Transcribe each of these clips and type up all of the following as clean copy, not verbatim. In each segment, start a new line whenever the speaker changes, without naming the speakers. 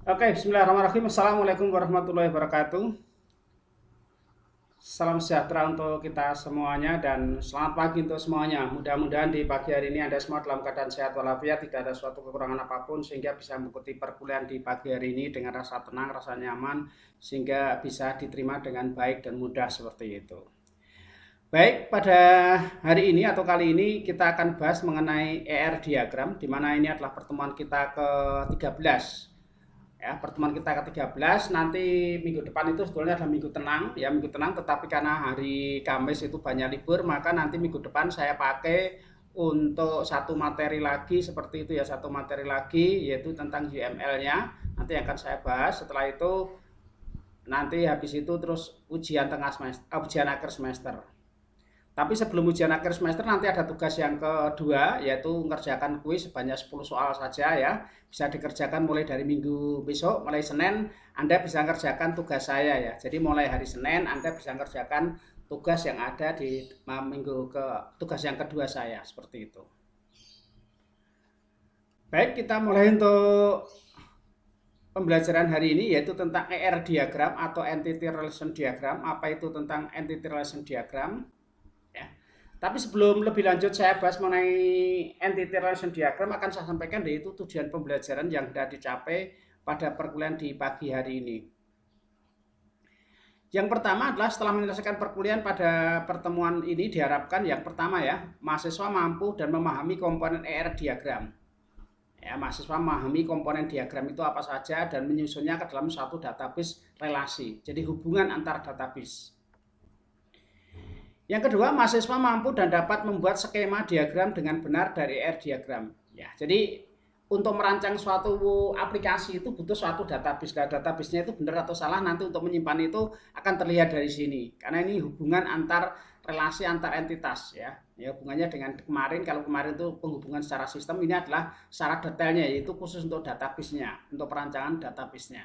Oke, bismillahirrahmanirrahim. Assalamualaikum warahmatullahi wabarakatuh. Salam sejahtera untuk kita semuanya dan selamat pagi untuk semuanya. Mudah-mudahan di pagi hari ini Anda semua dalam keadaan sehat walafiat, tidak ada suatu kekurangan apapun sehingga bisa mengikuti perkuliahan di pagi hari ini dengan rasa tenang, rasa nyaman sehingga bisa diterima dengan baik dan mudah seperti itu. Baik, pada hari ini atau kali ini kita akan bahas mengenai ER diagram, di mana ini adalah pertemuan kita ke-13. Ya, pertemuan kita ke-13 nanti minggu depan itu sebetulnya adalah minggu tenang, ya minggu tenang, tetapi karena hari Kamis itu banyak libur, maka nanti minggu depan saya pakai untuk satu materi lagi seperti itu ya, satu materi lagi yaitu tentang UML-nya. Nanti akan saya bahas. Setelah itu nanti habis itu terus ujian tengah semester, ujian akhir semester. Tapi sebelum ujian akhir semester nanti ada tugas yang kedua, yaitu mengerjakan kuis sebanyak 10 soal saja ya. Bisa dikerjakan mulai dari minggu besok, mulai Senin Anda bisa mengerjakan tugas saya ya. Jadi mulai hari Senin Anda bisa mengerjakan tugas yang ada di minggu ke tugas yang kedua saya, seperti itu. Baik, kita mulai untuk pembelajaran hari ini yaitu tentang ER diagram atau Entity Relation Diagram. Apa itu tentang Entity Relation Diagram? Ya. Tapi sebelum lebih lanjut saya bahas mengenai Entity Relation Diagram, akan saya sampaikan yaitu tujuan pembelajaran yang sudah dicapai pada perkuliahan di pagi hari ini. Yang pertama adalah setelah menyelesaikan perkuliahan pada pertemuan ini diharapkan yang pertama ya, mahasiswa mampu dan memahami komponen ER diagram. Ya, mahasiswa memahami komponen diagram itu apa saja dan menyusunnya ke dalam suatu database relasi. Jadi hubungan antar database. Yang kedua, mahasiswa mampu dan dapat membuat skema diagram dengan benar dari ER diagram. Ya, jadi untuk merancang suatu aplikasi itu butuh suatu database. Nah, database-nya itu benar atau salah nanti untuk menyimpan itu akan terlihat dari sini. Karena ini hubungan antar relasi antar entitas ya. Ya, hubungannya dengan kemarin, kalau kemarin itu penghubungan secara sistem, ini adalah secara detailnya yaitu khusus untuk database-nya, untuk perancangan database-nya.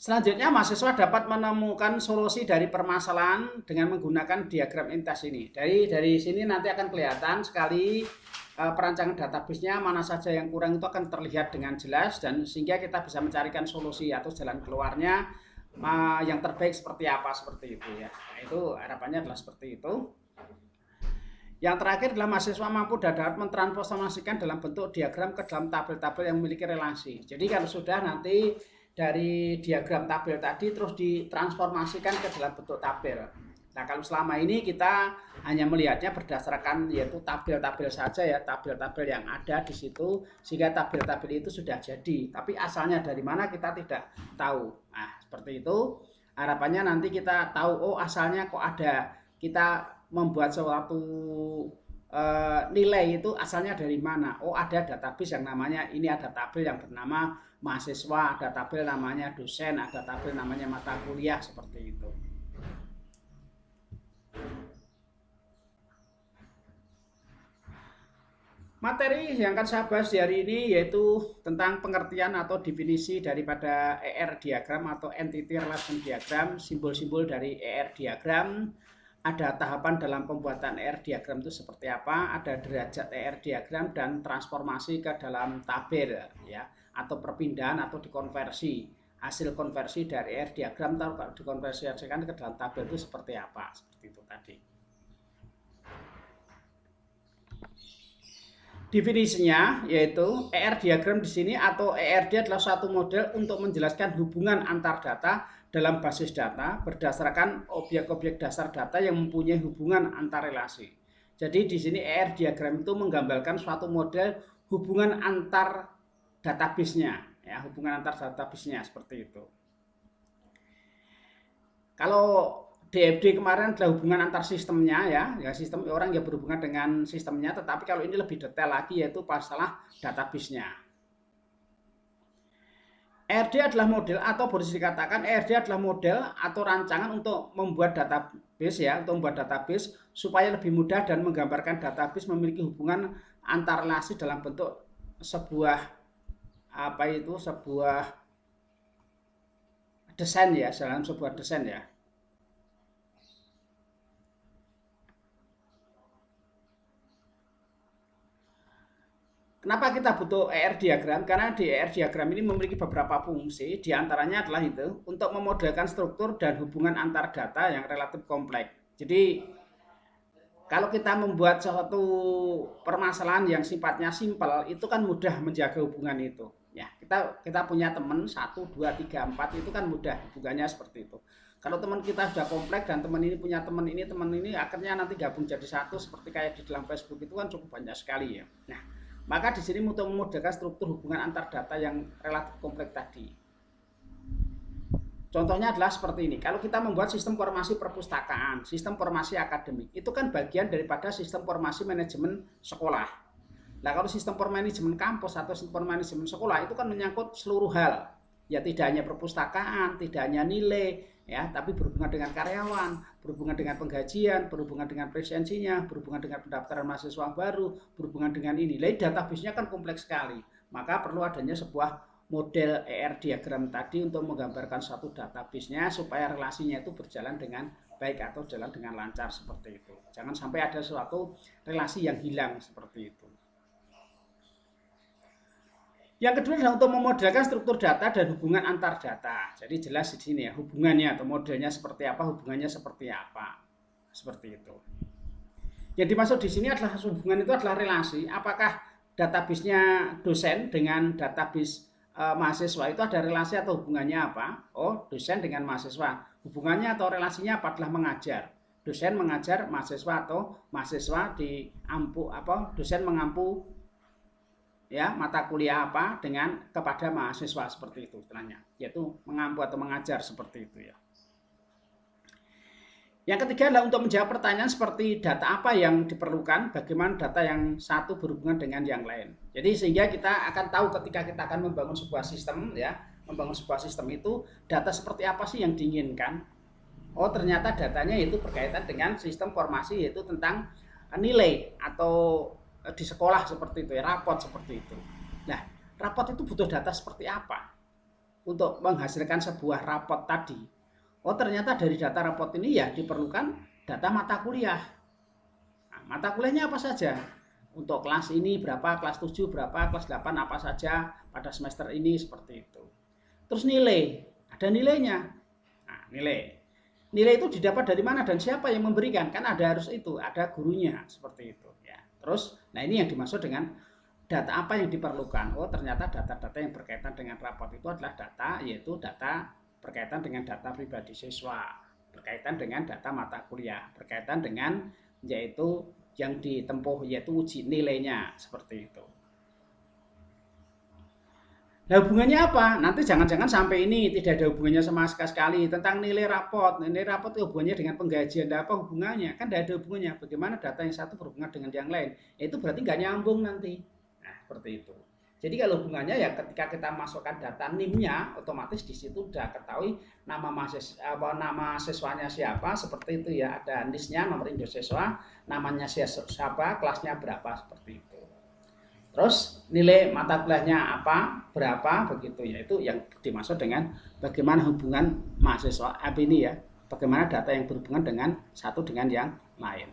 Selanjutnya, mahasiswa dapat menemukan solusi dari permasalahan dengan menggunakan diagram entitas ini. Dari sini nanti akan kelihatan sekali perancangan database-nya mana saja yang kurang itu akan terlihat dengan jelas dan sehingga kita bisa mencarikan solusi atau jalan keluarnya yang terbaik seperti apa seperti itu ya. Nah, itu harapannya adalah seperti itu. Yang terakhir adalah mahasiswa mampu dan dapat mentransformasikan dalam bentuk diagram ke dalam tabel-tabel yang memiliki relasi. Jadi kalau sudah nanti dari diagram tabel tadi terus ditransformasikan ke dalam bentuk tabel. Nah, kalau selama ini kita hanya melihatnya berdasarkan yaitu tabel-tabel saja ya, tabel-tabel yang ada di situ sehingga tabel-tabel itu sudah jadi. Tapi asalnya dari mana kita tidak tahu. Nah, seperti itu. Harapannya nanti kita tahu oh asalnya kok ada, kita membuat suatu nilai itu asalnya dari mana. Oh, ada database yang namanya ini, ada tabel yang bernama mahasiswa, ada tabel namanya dosen, ada tabel namanya mata kuliah seperti itu. Materi yang akan saya bahas di hari ini yaitu tentang pengertian atau definisi daripada ER diagram atau Entity Relation Diagram, simbol-simbol dari ER diagram, ada tahapan dalam pembuatan ER diagram itu seperti apa, ada derajat ER diagram dan transformasi ke dalam tabel ya, atau perpindahan atau dikonversi. Hasil konversi dari ER diagram atau dikonversikan ke dalam tabel itu seperti apa, seperti itu tadi. Definisinya yaitu ER diagram di sini atau ERD adalah suatu model untuk menjelaskan hubungan antar data dalam basis data berdasarkan objek-objek dasar data yang mempunyai hubungan antar relasi. Jadi di sini ER diagram itu menggambarkan suatu model hubungan antar database-nya, ya, hubungan antar database-nya seperti itu. Kalau DFD kemarin adalah hubungan antar sistemnya ya sistem orang yang berhubungan dengan sistemnya, tetapi kalau ini lebih detail lagi yaitu masalah database-nya. ERD adalah model atau boleh dikatakan ERD adalah model atau rancangan untuk membuat database ya, untuk membuat database supaya lebih mudah dan menggambarkan database memiliki hubungan antar relasi dalam bentuk sebuah sebuah desain ya, dalam sebuah desain ya. Kenapa kita butuh ER diagram? Karena di ER diagram ini memiliki beberapa fungsi, diantaranya adalah itu untuk memodelkan struktur dan hubungan antar data yang relatif kompleks. Jadi kalau kita membuat suatu permasalahan yang sifatnya simpel, itu kan mudah menjaga hubungan itu. Ya, kita punya teman 1, 2, 3, 4 itu kan mudah hubungannya seperti itu. Kalau teman kita sudah kompleks dan teman ini punya teman ini akhirnya nanti gabung jadi satu seperti kayak di dalam Facebook itu kan cukup banyak sekali ya. Nah, maka di sini untuk memodelkan struktur hubungan antar data yang relatif kompleks tadi. Contohnya adalah seperti ini. Kalau kita membuat sistem formasi perpustakaan, sistem formasi akademik, itu kan bagian daripada sistem formasi manajemen sekolah. Nah, kalau sistem manajemen kampus atau sistem manajemen sekolah itu kan menyangkut seluruh hal. Ya tidak hanya perpustakaan, tidak hanya nilai, ya, tapi berhubungan dengan karyawan, berhubungan dengan penggajian, berhubungan dengan presensinya, berhubungan dengan pendaftaran mahasiswa baru, berhubungan dengan ini. Lain database-nya kan kompleks sekali. Maka perlu adanya sebuah model ER diagram tadi untuk menggambarkan suatu database-nya supaya relasinya itu berjalan dengan baik atau jalan dengan lancar seperti itu. Jangan sampai ada suatu relasi yang hilang seperti itu. Yang kedua adalah untuk memodelkan struktur data dan hubungan antar data. Jadi jelas di sini ya hubungannya atau modelnya seperti apa, hubungannya seperti apa. Seperti itu. Yang dimaksud di sini adalah hubungan itu adalah relasi. Apakah database-nya dosen dengan database mahasiswa itu ada relasi atau hubungannya apa? Oh, dosen dengan mahasiswa. Hubungannya atau relasinya apa? Adalah mengajar. Dosen mengajar mahasiswa atau mahasiswa dosen mengampu ya mata kuliah apa dengan kepada mahasiswa seperti itu istilahnya, yaitu mengampu atau mengajar seperti itu ya. Yang ketiga adalah untuk menjawab pertanyaan seperti data apa yang diperlukan, bagaimana data yang satu berhubungan dengan yang lain. Jadi sehingga kita akan tahu ketika kita akan membangun sebuah sistem ya, membangun sebuah sistem itu data seperti apa sih yang diinginkan. Oh ternyata datanya itu berkaitan dengan sistem formasi yaitu tentang nilai atau di sekolah seperti itu ya, rapot seperti itu. Nah, rapot itu butuh data seperti apa untuk menghasilkan sebuah rapot tadi? Oh, ternyata dari data rapot ini ya diperlukan data mata kuliah. Nah, mata kuliahnya apa saja? Untuk kelas ini berapa, kelas 7 berapa, kelas 8 apa saja pada semester ini seperti itu. Terus nilai, ada nilainya. Nah, nilai itu didapat dari mana dan siapa yang memberikan? Kan harus itu, ada gurunya seperti itu. Terus, nah ini yang dimaksud dengan data apa yang diperlukan. Oh, ternyata data-data yang berkaitan dengan rapot itu adalah data, yaitu data berkaitan dengan data pribadi siswa, berkaitan dengan data mata kuliah, berkaitan dengan yaitu yang ditempuh yaitu uji nilainya, seperti itu. Nah hubungannya apa? Nanti jangan-jangan sampai ini tidak ada hubungannya sama sekali tentang nilai rapot. Nilai rapot itu hubungannya dengan penggajian. Nah, apa hubungannya? Kan tidak ada hubungannya. Bagaimana data yang satu berhubungan dengan yang lain? Itu berarti nggak nyambung nanti. Nah seperti itu. Jadi kalau hubungannya ya ketika kita masukkan data NIM-nya, otomatis di situ sudah ketahui nama siswanya siapa, seperti itu ya. Ada NIS-nya, nomor induk siswa, namanya siapa, kelasnya berapa, seperti itu. Terus nilai mata kuliahnya apa, berapa, begitu ya. Itu yang dimaksud dengan bagaimana hubungan mahasiswa ini ya, bagaimana data yang berhubungan dengan satu dengan yang lain.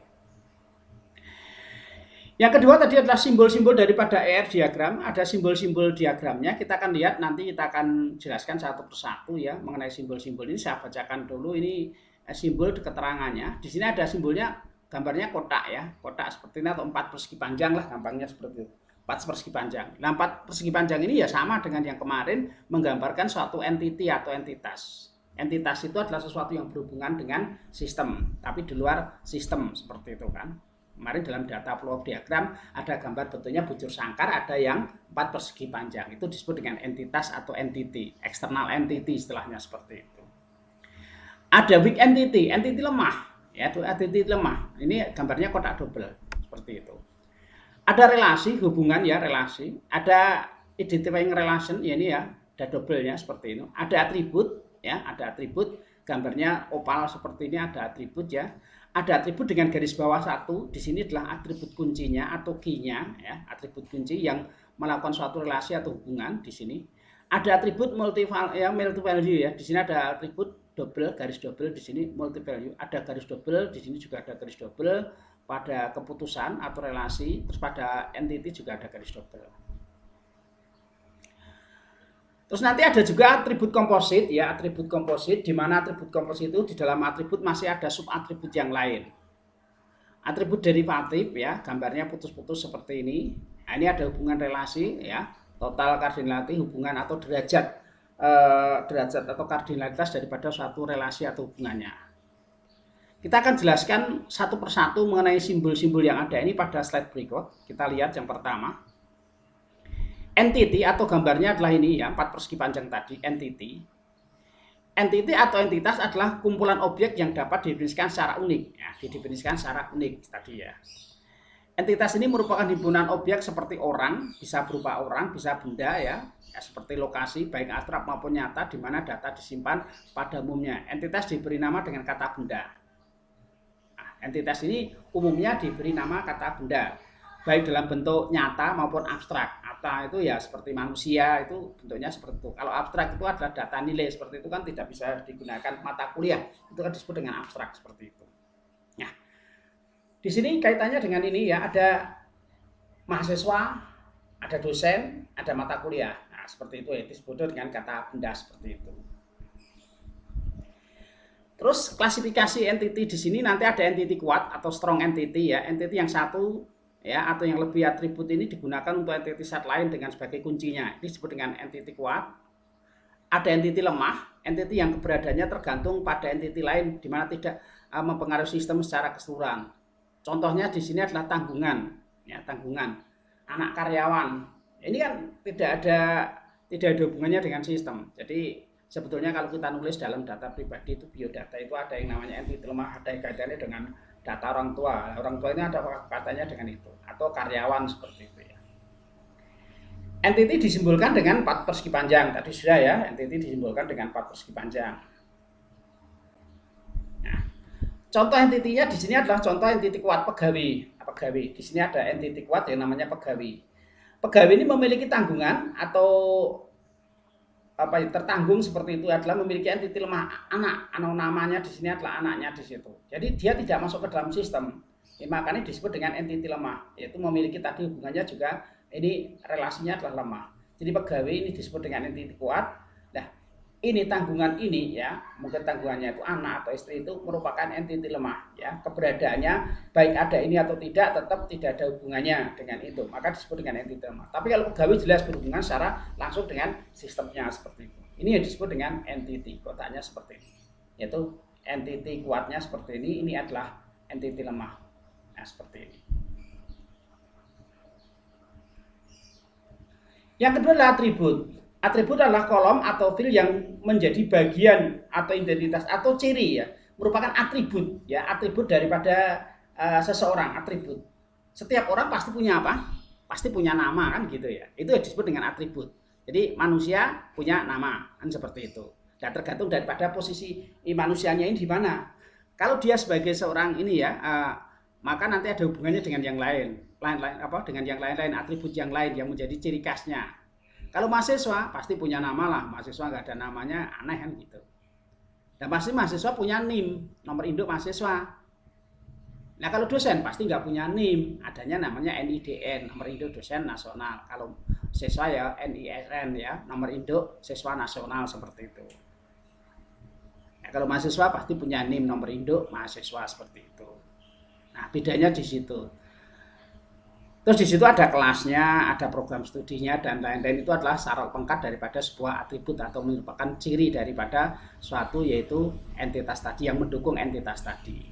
Yang kedua tadi adalah simbol-simbol daripada ER diagram. Ada simbol-simbol diagramnya. Kita akan lihat nanti, kita akan jelaskan satu persatu ya mengenai simbol-simbol ini. Saya bacakan dulu ini simbol keterangannya. Di sini ada simbolnya, gambarnya kotak ya, kotak seperti ini atau 4 persegi panjang lah, gampangnya seperti itu. 4 persegi panjang. Nah, 4 persegi panjang ini ya sama dengan yang kemarin, menggambarkan suatu entity atau entitas. Entitas itu adalah sesuatu yang berhubungan dengan sistem, tapi di luar sistem seperti itu kan. Kemarin dalam data flow diagram ada gambar bentuknya bujur sangkar, ada yang 4 persegi panjang. Itu disebut dengan entitas atau entity, external entity istilahnya seperti itu. Ada weak entity, entity lemah, ya, entity lemah. Ini gambarnya kotak double seperti itu. Ada relasi, hubungan ya, relasi. Ada identifying relation, ya ini ya, ada double-nya seperti ini. Ada atribut, ya, ada atribut. Gambarnya opal seperti ini, ada atribut ya. Ada atribut dengan garis bawah satu. Di sini adalah atribut kuncinya atau key-nya, ya, atribut kunci yang melakukan suatu relasi atau hubungan di sini. Ada atribut multi value ya. Di sini ada atribut double, garis double, di sini multi value. Ada garis double, di sini juga ada garis double. pada keputusan atau relasi, terus pada entity juga ada garis double. Terus nanti ada juga atribut komposit ya, atribut komposit, di mana atribut komposit itu di dalam atribut masih ada subatribut yang lain. Atribut derivatif ya, gambarnya putus-putus seperti ini. Nah, ini ada hubungan relasi ya, total kardinality, hubungan atau derajat atau kardinalitas daripada suatu relasi atau hubungannya. Kita akan jelaskan satu persatu mengenai simbol-simbol yang ada ini pada slide berikut. Kita lihat yang pertama. Entity atau gambarnya adalah ini ya, 4 persegi panjang tadi, entity. Entity atau entitas adalah kumpulan objek yang dapat didefinisikan secara unik. Ya, didefinisikan secara unik tadi ya. Entitas ini merupakan himpunan objek seperti orang, bisa berupa orang, bisa benda ya, seperti lokasi baik abstrak maupun nyata di mana data disimpan pada umumnya. Entitas diberi nama dengan kata benda. Nah, entitas ini umumnya diberi nama kata benda, baik dalam bentuk nyata maupun abstrak. Nyata itu ya seperti manusia, itu bentuknya seperti itu. Kalau abstrak itu adalah data nilai, seperti itu kan tidak bisa digunakan mata kuliah, itu kan disebut dengan abstrak seperti itu. Nah, di sini kaitannya dengan ini ya, ada mahasiswa, ada dosen, ada mata kuliah. Nah, seperti itu ya, disebut dengan kata benda seperti itu. Terus klasifikasi entity di sini nanti ada entity kuat atau strong entity ya, entity yang satu ya atau yang lebih atribut ini digunakan untuk entity set lain dengan sebagai kuncinya. Ini disebut dengan entity kuat. Ada entity lemah, entity yang keberadaannya tergantung pada entity lain di mana tidak mempengaruhi sistem secara keseluruhan. Contohnya di sini adalah tanggungan, ya tanggungan. Anak karyawan, ini kan tidak ada hubungannya dengan sistem. Jadi sebetulnya kalau kita nulis dalam data pribadi itu biodata itu ada yang namanya entity lemah, ada yang kaitannya dengan data orang tua. Orang tua ini ada katanya dengan itu, atau karyawan seperti itu ya. Entity disimbolkan dengan 4 persegi panjang. Tadi sudah ya, entity disimbolkan dengan 4 persegi panjang. Nah, contoh entitinya di sini adalah contoh entity kuat pegawai. Pegawai. Di sini ada entity kuat yang namanya pegawai. Pegawai ini memiliki tanggungan atau tertanggung seperti itu adalah memiliki entity lemah anak, namanya di sini adalah anaknya di situ. Jadi dia tidak masuk ke dalam sistem. Ya, makanya disebut dengan entity lemah, yaitu memiliki tadi hubungannya juga ini relasinya adalah lemah. Jadi pegawai ini disebut dengan entity kuat. Nah, ini tanggungan ini ya, mungkin tanggungannya itu anak atau istri itu merupakan entity lemah ya. Keberadaannya baik ada ini atau tidak tetap tidak ada hubungannya dengan itu. Maka disebut dengan entity lemah. Tapi kalau pegawai jelas berhubungan secara langsung dengan sistemnya seperti itu. Ini yang disebut dengan entity, kotaknya seperti ini. Yaitu entity kuatnya seperti ini adalah entity lemah. Nah, seperti ini. Yang kedua adalah atribut. Atribut adalah kolom atau field yang menjadi bagian atau identitas atau ciri ya, merupakan atribut ya, atribut daripada seseorang, atribut. Setiap orang pasti punya apa? Pasti punya nama kan gitu ya. Itu disebut dengan atribut. Jadi manusia punya nama kan seperti itu. Dan tergantung daripada posisi manusianya ini di mana. Kalau dia sebagai seorang ini ya, maka nanti ada hubungannya dengan yang lain dengan yang lain-lain, atribut yang lain yang menjadi ciri khasnya. Kalau mahasiswa pasti punya nama lah, mahasiswa nggak ada namanya aneh kan gitu. Dan pasti mahasiswa punya NIM, nomor induk mahasiswa. Nah kalau dosen pasti nggak punya NIM, adanya namanya NIDN, nomor induk dosen nasional. Kalau siswa ya NISN ya, nomor induk siswa nasional seperti itu. Nah, kalau mahasiswa pasti punya NIM, nomor induk mahasiswa seperti itu. Nah bedanya di situ. Terus di situ ada kelasnya, ada program studinya dan lain-lain. Itu adalah syarat pengkat daripada sebuah atribut atau merupakan ciri daripada suatu yaitu entitas tadi yang mendukung entitas tadi.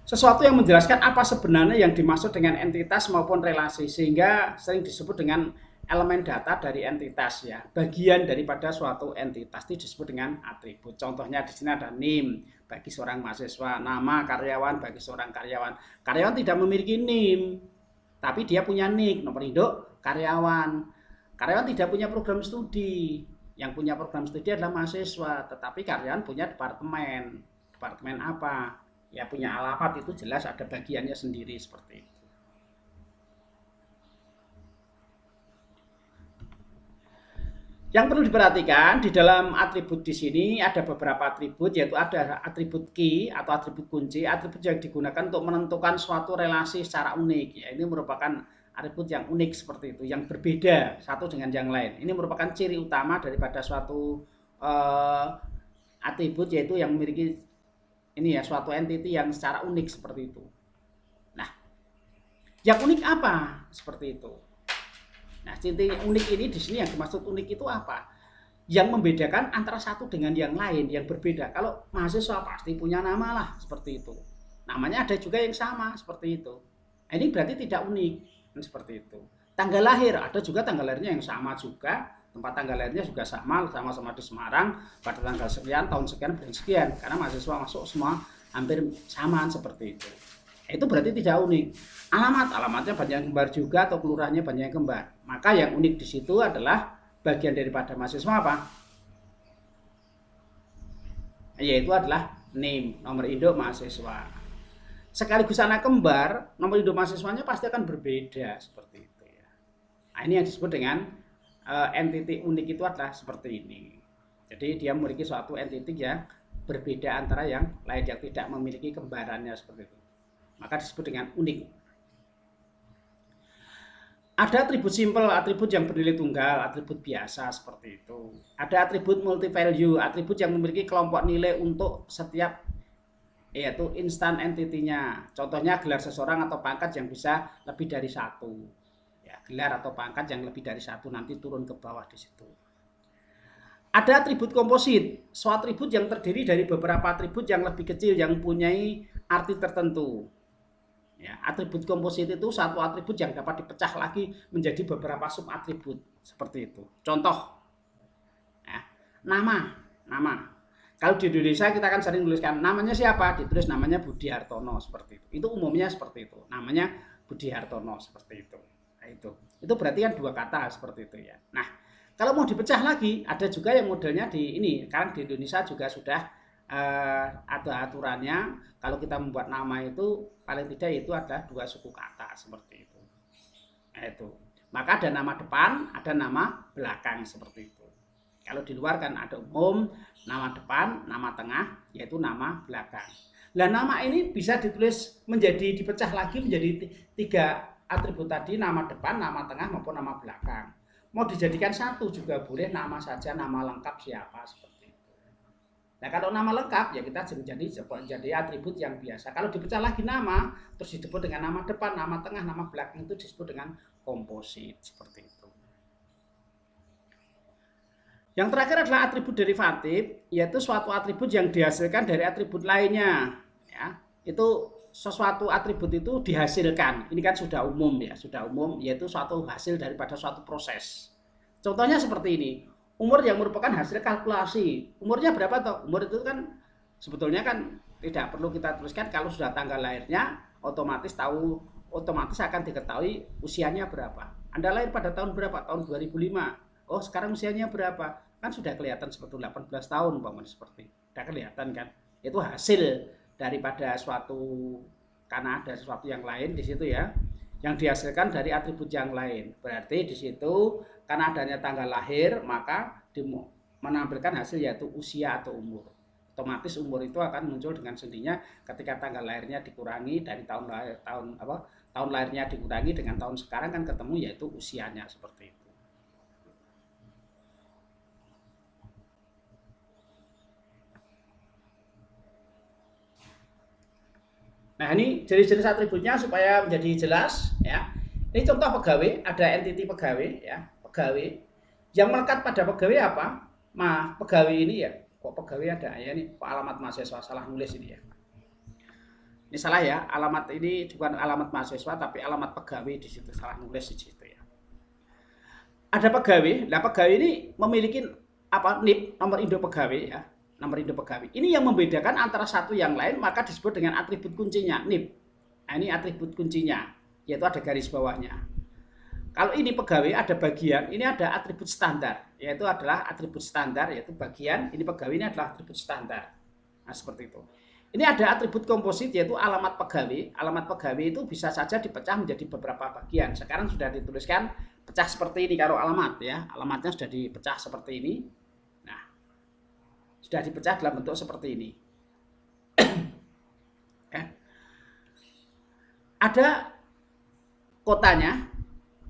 Sesuatu yang menjelaskan apa sebenarnya yang dimaksud dengan entitas maupun relasi sehingga sering disebut dengan elemen data dari entitas ya, bagian daripada suatu entitas itu disebut dengan atribut. Contohnya di sini ada NIM bagi seorang mahasiswa, nama karyawan bagi seorang karyawan. Karyawan tidak memiliki NIM, tapi dia punya NIK, nomor induk karyawan. Karyawan tidak punya program studi, yang punya program studi adalah mahasiswa, tetapi karyawan punya departemen. Departemen apa? Ya punya alamat itu jelas ada bagiannya sendiri seperti itu. Yang perlu diperhatikan di dalam atribut di sini ada beberapa atribut, yaitu ada atribut key atau atribut kunci, atribut yang digunakan untuk menentukan suatu relasi secara unik. Ya, ini merupakan atribut yang unik seperti itu, yang berbeda satu dengan yang lain. Ini merupakan ciri utama daripada suatu atribut, yaitu yang memiliki ini ya suatu entity yang secara unik seperti itu. Nah, yang unik apa? Seperti itu. Nah, ciri unik ini di sini yang dimaksud unik itu apa? Yang membedakan antara satu dengan yang lain, yang berbeda. Kalau mahasiswa pasti punya nama lah, seperti itu. Namanya ada juga yang sama, seperti itu. Nah, ini berarti tidak unik, seperti itu. Tanggal lahir, ada juga tanggal lahirnya yang sama juga. Tempat tanggal lahirnya juga sama-sama di Semarang, pada tanggal sekian, tahun sekian, bulan sekian. Karena mahasiswa masuk semua hampir sama, seperti itu. Itu berarti tidak unik. Alamatnya banyak yang kembar juga, atau kelurahannya banyak yang kembar. Maka yang unik di situ adalah bagian daripada mahasiswa apa? Yaitu adalah NIM, nomor induk mahasiswa. Sekaligus anak kembar, nomor induk mahasiswanya pasti akan berbeda seperti itu ya. Nah, ini yang disebut dengan entity unik itu adalah seperti ini. Jadi dia memiliki suatu entity yang berbeda antara yang lain yang tidak memiliki kembarannya seperti itu. Maka disebut dengan unik. Ada atribut simple, atribut yang bernilai tunggal, atribut biasa seperti itu. Ada atribut multi value, atribut yang memiliki kelompok nilai untuk setiap yaitu instan entity-nya. Contohnya gelar seseorang atau pangkat yang bisa lebih dari satu. Ya, gelar atau pangkat yang lebih dari satu, nanti turun ke bawah di situ. Ada atribut komposit, suatu atribut yang terdiri dari beberapa atribut yang lebih kecil yang mempunyai arti tertentu. Ya, atribut komposit itu satu atribut yang dapat dipecah lagi menjadi beberapa sub atribut seperti itu. Contoh, ya, nama. Kalau di Indonesia kita kan sering tuliskan namanya siapa, ditulis namanya Budi Hartono seperti itu. Itu umumnya seperti itu. Namanya Budi Hartono seperti itu. Nah, itu berarti kan dua kata seperti itu ya. Nah, kalau mau dipecah lagi ada juga yang modelnya di ini. Sekarang di Indonesia juga sudah ada aturannya. Kalau kita membuat nama itu paling tidak itu ada dua suku kata seperti itu. Nah, itu. Maka ada nama depan, ada nama belakang seperti itu. Kalau di luar kan ada umum, nama depan, nama tengah, yaitu nama belakang. Nah, nama ini bisa ditulis dipecah lagi menjadi tiga atribut tadi, nama depan, nama tengah maupun nama belakang. Mau dijadikan satu juga boleh, nama saja, nama lengkap siapa seperti. Nah, kalau nama lengkap ya kita jadi atribut yang biasa. Kalau dipecah lagi nama, terus disebut dengan nama depan, nama tengah, nama belakang, itu disebut dengan komposit seperti itu. Yang terakhir adalah atribut derivatif, yaitu suatu atribut yang dihasilkan dari atribut lainnya. Ya, itu sesuatu atribut itu dihasilkan. Ini kan sudah umum ya, yaitu suatu hasil daripada suatu proses. Contohnya seperti ini. Umur yang merupakan hasil kalkulasi. Umurnya berapa toh? Umur itu kan sebetulnya kan tidak perlu kita tuliskan, kalau sudah tanggal lahirnya otomatis akan diketahui usianya berapa. Anda lahir pada tahun berapa? Tahun 2005. Oh, sekarang usianya berapa? Kan sudah kelihatan seperti 18 tahun umpamanya seperti. Sudah kelihatan kan? Itu hasil daripada karena ada sesuatu yang lain di situ ya, yang dihasilkan dari atribut yang lain. Berarti di situ karena adanya tanggal lahir, maka menampilkan hasil yaitu usia atau umur. Otomatis umur itu akan muncul dengan sendirinya ketika tanggal lahirnya dikurangi dari tahun lahirnya dikurangi dengan tahun sekarang kan ketemu yaitu usianya seperti itu. Nah, ini jenis-jenis atributnya supaya menjadi jelas ya. Ini contoh pegawai, ada entity pegawai ya. Pegawai yang melekat pada pegawai apa? Pegawai ini ya, kok pegawai ada ya, ini alamat mahasiswa, salah nulis ini ya. Ini salah ya, alamat ini bukan alamat mahasiswa tapi alamat pegawai di situ, salah nulis di situ ya. Ada pegawai, nah pegawai ini memiliki NIP, nomor induk pegawai ya, nomor induk pegawai. Ini yang membedakan antara satu yang lain, maka disebut dengan atribut kuncinya, NIP. Nah, ini atribut kuncinya, yaitu ada garis bawahnya. Kalau ini pegawai ada bagian, ini ada atribut standar, yaitu adalah atribut standar, yaitu bagian, ini pegawai ini adalah atribut standar. Nah, seperti itu. Ini ada atribut komposit, yaitu alamat pegawai. Alamat pegawai itu bisa saja dipecah menjadi beberapa bagian. Sekarang sudah dituliskan pecah seperti ini kalau alamat ya. Alamatnya sudah dipecah seperti ini. Nah, sudah dipecah dalam bentuk seperti ini. Ada kotanya,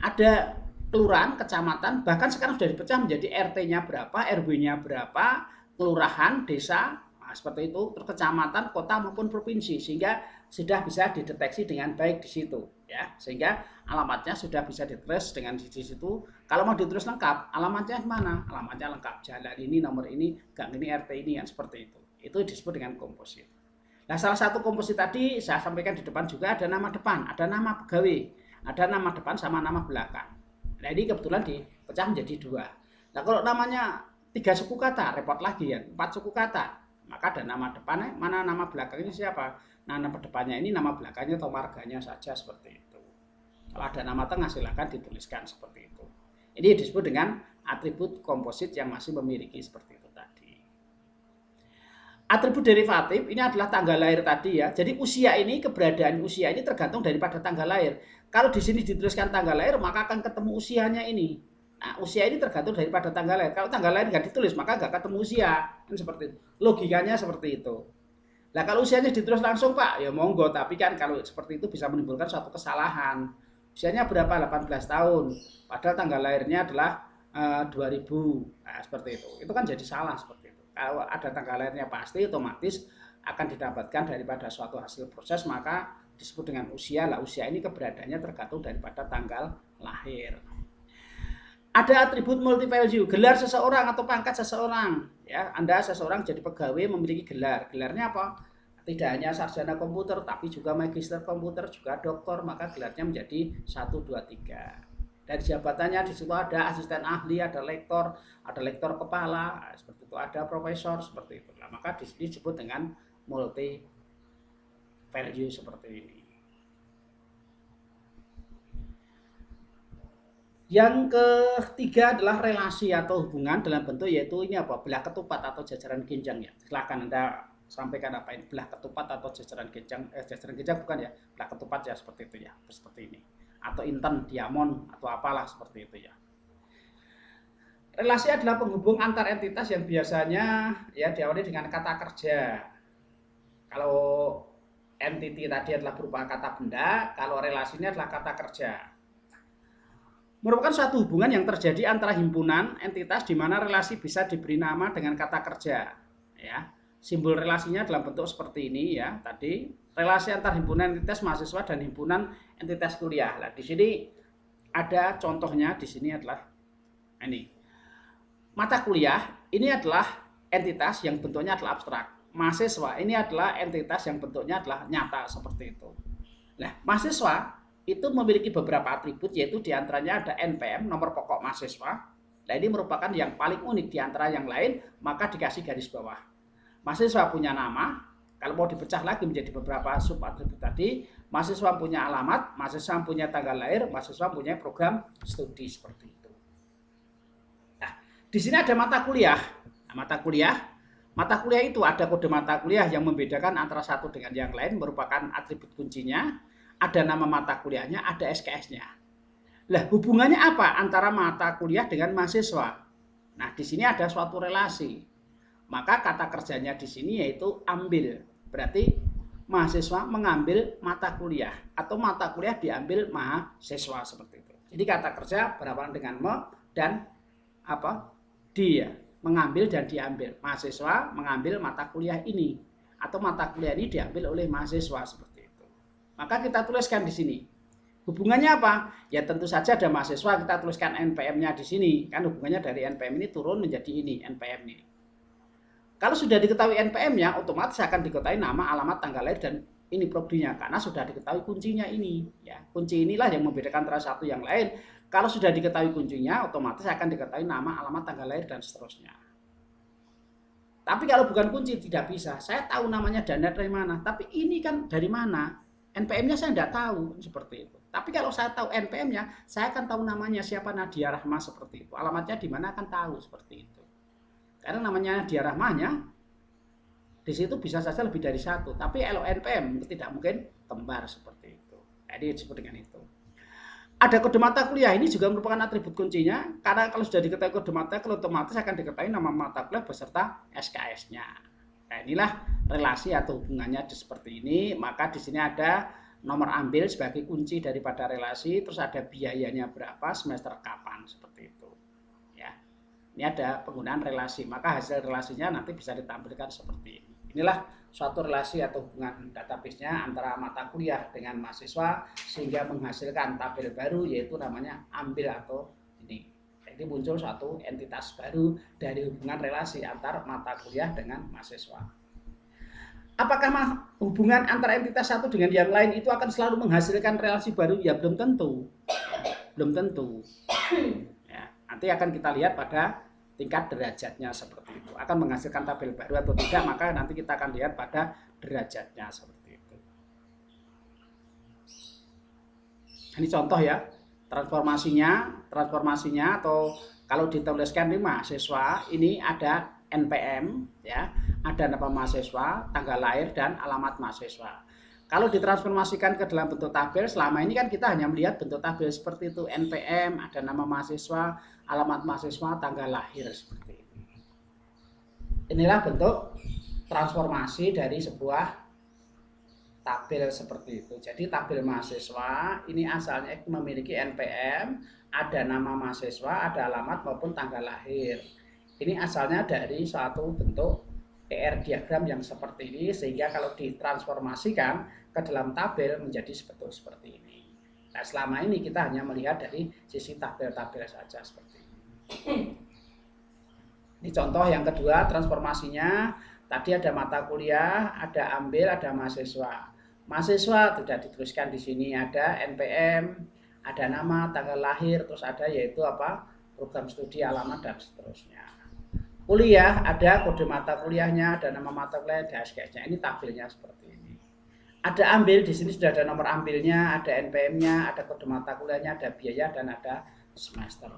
ada kelurahan, kecamatan, bahkan sekarang sudah dipecah menjadi RT-nya berapa, RW-nya berapa, kelurahan, desa, nah, seperti itu, terus kecamatan, kota maupun provinsi, sehingga sudah bisa dideteksi dengan baik di situ, ya, sehingga alamatnya sudah bisa ditulis dengan di situ. Kalau mau ditulis lengkap, alamatnya mana? Alamatnya lengkap, jalan ini, nomor ini, gang ini, RT ini, yang seperti itu. Itu disebut dengan komposit. Nah, salah satu komposit tadi saya sampaikan di depan juga ada nama depan, ada nama pegawai, ada nama depan sama nama belakang. Nah, ini kebetulan dipecah menjadi dua. Nah, kalau namanya 3 suku kata, repot lagi ya, 4 suku kata. Maka ada nama depannya, mana nama belakangnya siapa? Nah, nama depannya ini nama belakangnya atau marganya saja seperti itu. Kalau ada nama tengah silakan dituliskan seperti itu. Ini disebut dengan atribut komposit yang masih memiliki seperti itu tadi. Atribut derivatif ini adalah tanggal lahir tadi ya. Jadi usia ini, keberadaan usia ini tergantung daripada tanggal lahir. Kalau di sini dituliskan tanggal lahir, maka akan ketemu usianya ini. Nah, usia ini tergantung daripada tanggal lahir. Kalau tanggal lahir nggak ditulis, maka nggak ketemu usia. Kan seperti itu. Logikanya seperti itu. Nah, kalau usianya ditulis langsung, Pak, ya monggo. Tapi kan kalau seperti itu bisa menimbulkan suatu kesalahan. Usianya berapa? 18 tahun. Padahal tanggal lahirnya adalah 2000. Nah, seperti itu. Itu kan jadi salah seperti itu. Kalau ada tanggal lahirnya pasti otomatis akan didapatkan daripada suatu hasil proses, maka disebut dengan usia. Lah, usia ini keberadaannya tergantung daripada tanggal lahir. Ada atribut multi value, gelar seseorang atau pangkat seseorang. Ya, Anda seseorang jadi pegawai memiliki gelar. Gelarnya apa? Tidak hanya sarjana komputer, tapi juga magister komputer, juga doktor, maka gelarnya menjadi 1, 2, 3. Dari jabatannya di situ ada asisten ahli, ada lektor kepala, seperti itu, ada profesor seperti itu. Nah, maka di sini disebut dengan multi value seperti ini. Yang ketiga adalah relasi atau hubungan dalam bentuk yaitu ini apa? Belah ketupat atau jajaran ginjang ya. Silakan Anda sampaikan apa ini belah ketupat atau jajaran ginjang. Jajaran ginjang bukan ya, belah ketupat ya seperti itu ya, seperti ini. Atau inten, diamond, atau apalah seperti itu ya. Relasi adalah penghubung antar entitas yang biasanya ya diawali dengan kata kerja. Kalau entity tadi adalah berupa kata benda, kalau relasinya adalah kata kerja. Merupakan suatu hubungan yang terjadi antara himpunan entitas di mana relasi bisa diberi nama dengan kata kerja. Ya, simbol relasinya dalam bentuk seperti ini ya tadi. Relasi antar himpunan entitas mahasiswa dan himpunan entitas kuliah. Nah, di sini ada contohnya di sini adalah ini. Mata kuliah ini adalah entitas yang bentuknya adalah abstrak. Mahasiswa ini adalah entitas yang bentuknya adalah nyata seperti itu. Nah, mahasiswa itu memiliki beberapa atribut yaitu diantaranya ada NPM, nomor pokok mahasiswa. Nah, ini merupakan yang paling unik diantara yang lain, maka dikasih garis bawah. Mahasiswa punya nama. Kalau mau dipecah lagi menjadi beberapa sub atribut tadi, mahasiswa punya alamat, mahasiswa punya tanggal lahir, mahasiswa punya program studi seperti itu. Nah, di sini ada mata kuliah. Nah, mata kuliah itu ada kode mata kuliah yang membedakan antara satu dengan yang lain, merupakan atribut kuncinya. Ada nama mata kuliahnya, ada SKS-nya. Lah, hubungannya apa antara mata kuliah dengan mahasiswa? Nah, di sini ada suatu relasi. Maka kata kerjanya di sini yaitu ambil. Berarti mahasiswa mengambil mata kuliah atau mata kuliah diambil mahasiswa seperti itu. Jadi kata kerja berhubungan dengan me dan apa? Dia mengambil dan diambil. Mahasiswa mengambil mata kuliah ini atau mata kuliah ini diambil oleh mahasiswa seperti itu. Maka kita tuliskan di sini. Hubungannya apa? Ya tentu saja ada mahasiswa, kita tuliskan NPM-nya di sini. Kan hubungannya dari NPM ini turun menjadi ini, NPM ini. Kalau sudah diketahui NPM-nya, otomatis akan diketahui nama, alamat, tanggal lahir, dan ini prodinya. Karena sudah diketahui kuncinya ini. Ya, kunci inilah yang membedakan antara satu yang lain. Kalau sudah diketahui kuncinya, otomatis akan diketahui nama, alamat, tanggal lahir, dan seterusnya. Tapi kalau bukan kunci, tidak bisa. Saya tahu namanya Dana dari mana. Tapi ini kan dari mana? NPM-nya saya tidak tahu. Seperti itu. Tapi kalau saya tahu NPM-nya, saya akan tahu namanya siapa Nadia Rahma seperti itu. Alamatnya di mana akan tahu seperti itu. Karena namanya Nadia Rahmanya, di situ bisa saja lebih dari satu. Tapi kalau NPM tidak mungkin kembar seperti itu. Jadi disebut dengan itu. Ada kode mata kuliah, ini juga merupakan atribut kuncinya, karena kalau sudah diketahui kode mata kuliah, otomatis akan diketahui nama mata kuliah beserta SKS-nya. Nah, inilah relasi atau hubungannya seperti ini. Maka di sini ada nomor ambil sebagai kunci daripada relasi, terus ada biayanya berapa, semester kapan, seperti itu. Ya, ini ada penggunaan relasi, maka hasil relasinya nanti bisa ditampilkan seperti ini. Inilah suatu relasi atau hubungan database-nya antara mata kuliah dengan mahasiswa sehingga menghasilkan tabel baru, yaitu namanya ambil atau ini. Jadi muncul suatu entitas baru dari hubungan relasi antar mata kuliah dengan mahasiswa. Apakah hubungan antara entitas satu dengan yang lain itu akan selalu menghasilkan relasi baru? Ya belum tentu. Belum tentu. Ya, nanti akan kita lihat pada tingkat derajatnya seperti itu. Akan menghasilkan tabel baru atau tidak, maka nanti kita akan lihat pada derajatnya seperti itu. Ini contoh ya, transformasinya atau kalau dituliskan di mahasiswa, ini ada NPM, ya, ada nama mahasiswa, tanggal lahir, dan alamat mahasiswa. Kalau ditransformasikan ke dalam bentuk tabel, selama ini kan kita hanya melihat bentuk tabel seperti itu, NPM, ada nama mahasiswa, alamat mahasiswa, tanggal lahir, seperti ini. Inilah bentuk transformasi dari sebuah tabel seperti itu. Jadi tabel mahasiswa ini asalnya memiliki NPM, ada nama mahasiswa, ada alamat maupun tanggal lahir. Ini asalnya dari suatu bentuk ER diagram yang seperti ini, sehingga kalau ditransformasikan ke dalam tabel menjadi seperti ini. Nah, selama ini kita hanya melihat dari sisi tabel-tabel saja seperti ini. Ini contoh yang kedua transformasinya. Tadi ada mata kuliah, ada ambil, ada mahasiswa. Mahasiswa tidak dituliskan di sini, ada NPM, ada nama, tanggal lahir, terus ada yaitu apa? Program studi, alamat, dan seterusnya. Kuliah ada kode mata kuliahnya, ada nama mata kuliah, ada SKS-nya. Ini tabelnya seperti ini. Ada ambil, di sini sudah ada nomor ambilnya, ada NPM-nya, ada kode mata kuliahnya, ada biaya, dan ada semester.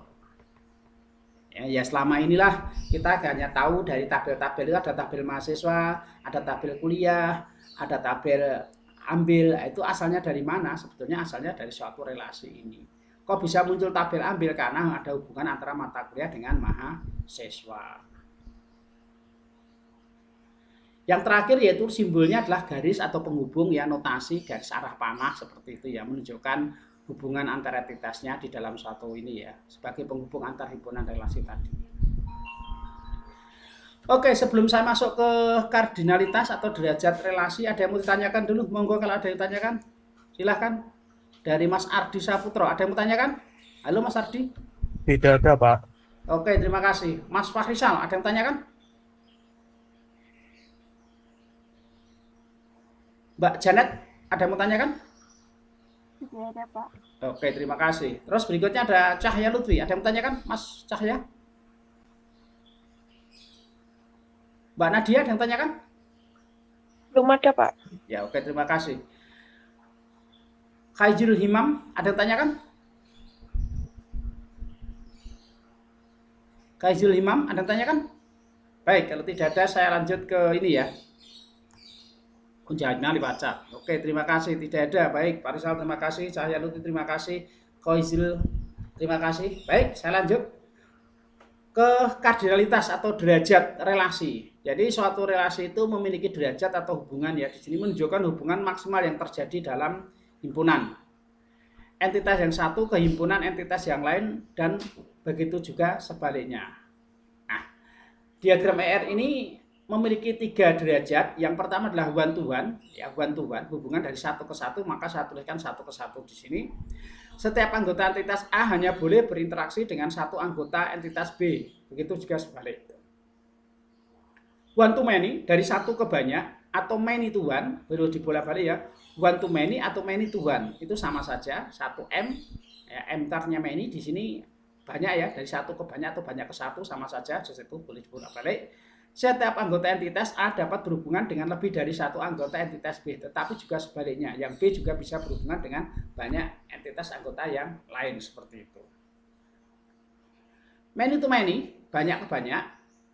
Ya, selama inilah kita hanya tahu dari tabel-tabel itu ada tabel mahasiswa, ada tabel kuliah, ada tabel ambil. Itu asalnya dari mana? Sebetulnya asalnya dari suatu relasi ini. Kok bisa muncul tabel ambil? Karena ada hubungan antara mata kuliah dengan mahasiswa. Yang terakhir yaitu simbolnya adalah garis atau penghubung, ya, notasi garis arah panah seperti itu, ya, menunjukkan hubungan antar entitasnya di dalam suatu ini, ya, sebagai penghubung antar himpunan relasi tadi. Oke, sebelum saya masuk ke kardinalitas atau derajat relasi, ada yang mau ditanyakan dulu? Monggo kalau ada yang ditanyakan, silahkan. Dari Mas Ardi Saputro, ada yang mau tanyakan? Halo Mas Ardi.
Tidak ada, Pak.
Oke, terima kasih. Mas Fahrisal, ada yang tanyakan? Mbak Janet, ada yang mau tanyakan?
Tidak ada, Pak.
Oke, terima kasih. Terus berikutnya ada Cahya Lutfi, ada yang mau tanyakan, Mas Cahya? Mbak Nadia, ada yang tanyakan?
Belum ada, Pak.
Ya, oke, terima kasih. Khairul Himam, ada yang tanyakan? Khairul Himam, ada yang tanyakan? Baik, kalau tidak ada saya lanjut ke ini, ya. Kunjahnya dibaca. Oke, terima kasih. Tidak ada. Baik, Pak Rizal, terima kasih. Cahya Lutfi, terima kasih. Koizil, terima kasih. Baik, saya lanjut ke kardinalitas atau derajat relasi. Jadi suatu relasi itu memiliki derajat atau hubungan, ya. Di sini menunjukkan hubungan maksimal yang terjadi dalam himpunan. Entitas yang satu ke himpunan entitas yang lain, dan begitu juga sebaliknya. Nah, diagram ER ini memiliki 3 derajat. Yang pertama adalah one to one, ya, one to one, hubungan dari satu ke satu, maka saya tuliskan satu ke satu di sini. Setiap anggota entitas A hanya boleh berinteraksi dengan satu anggota entitas B, begitu juga sebaliknya. One to many, dari satu ke banyak, atau many to one, baru dibolak-balik, ya. One to many atau many to one, itu sama saja. Satu M, ya, M-nya many, di sini banyak, ya, dari satu ke banyak atau banyak ke satu, sama saja, di situ boleh dibolak-balik. Setiap anggota entitas A dapat berhubungan dengan lebih dari satu anggota entitas B, tetapi juga sebaliknya, yang B juga bisa berhubungan dengan banyak entitas anggota yang lain, seperti itu. Many to many, banyak ke banyak.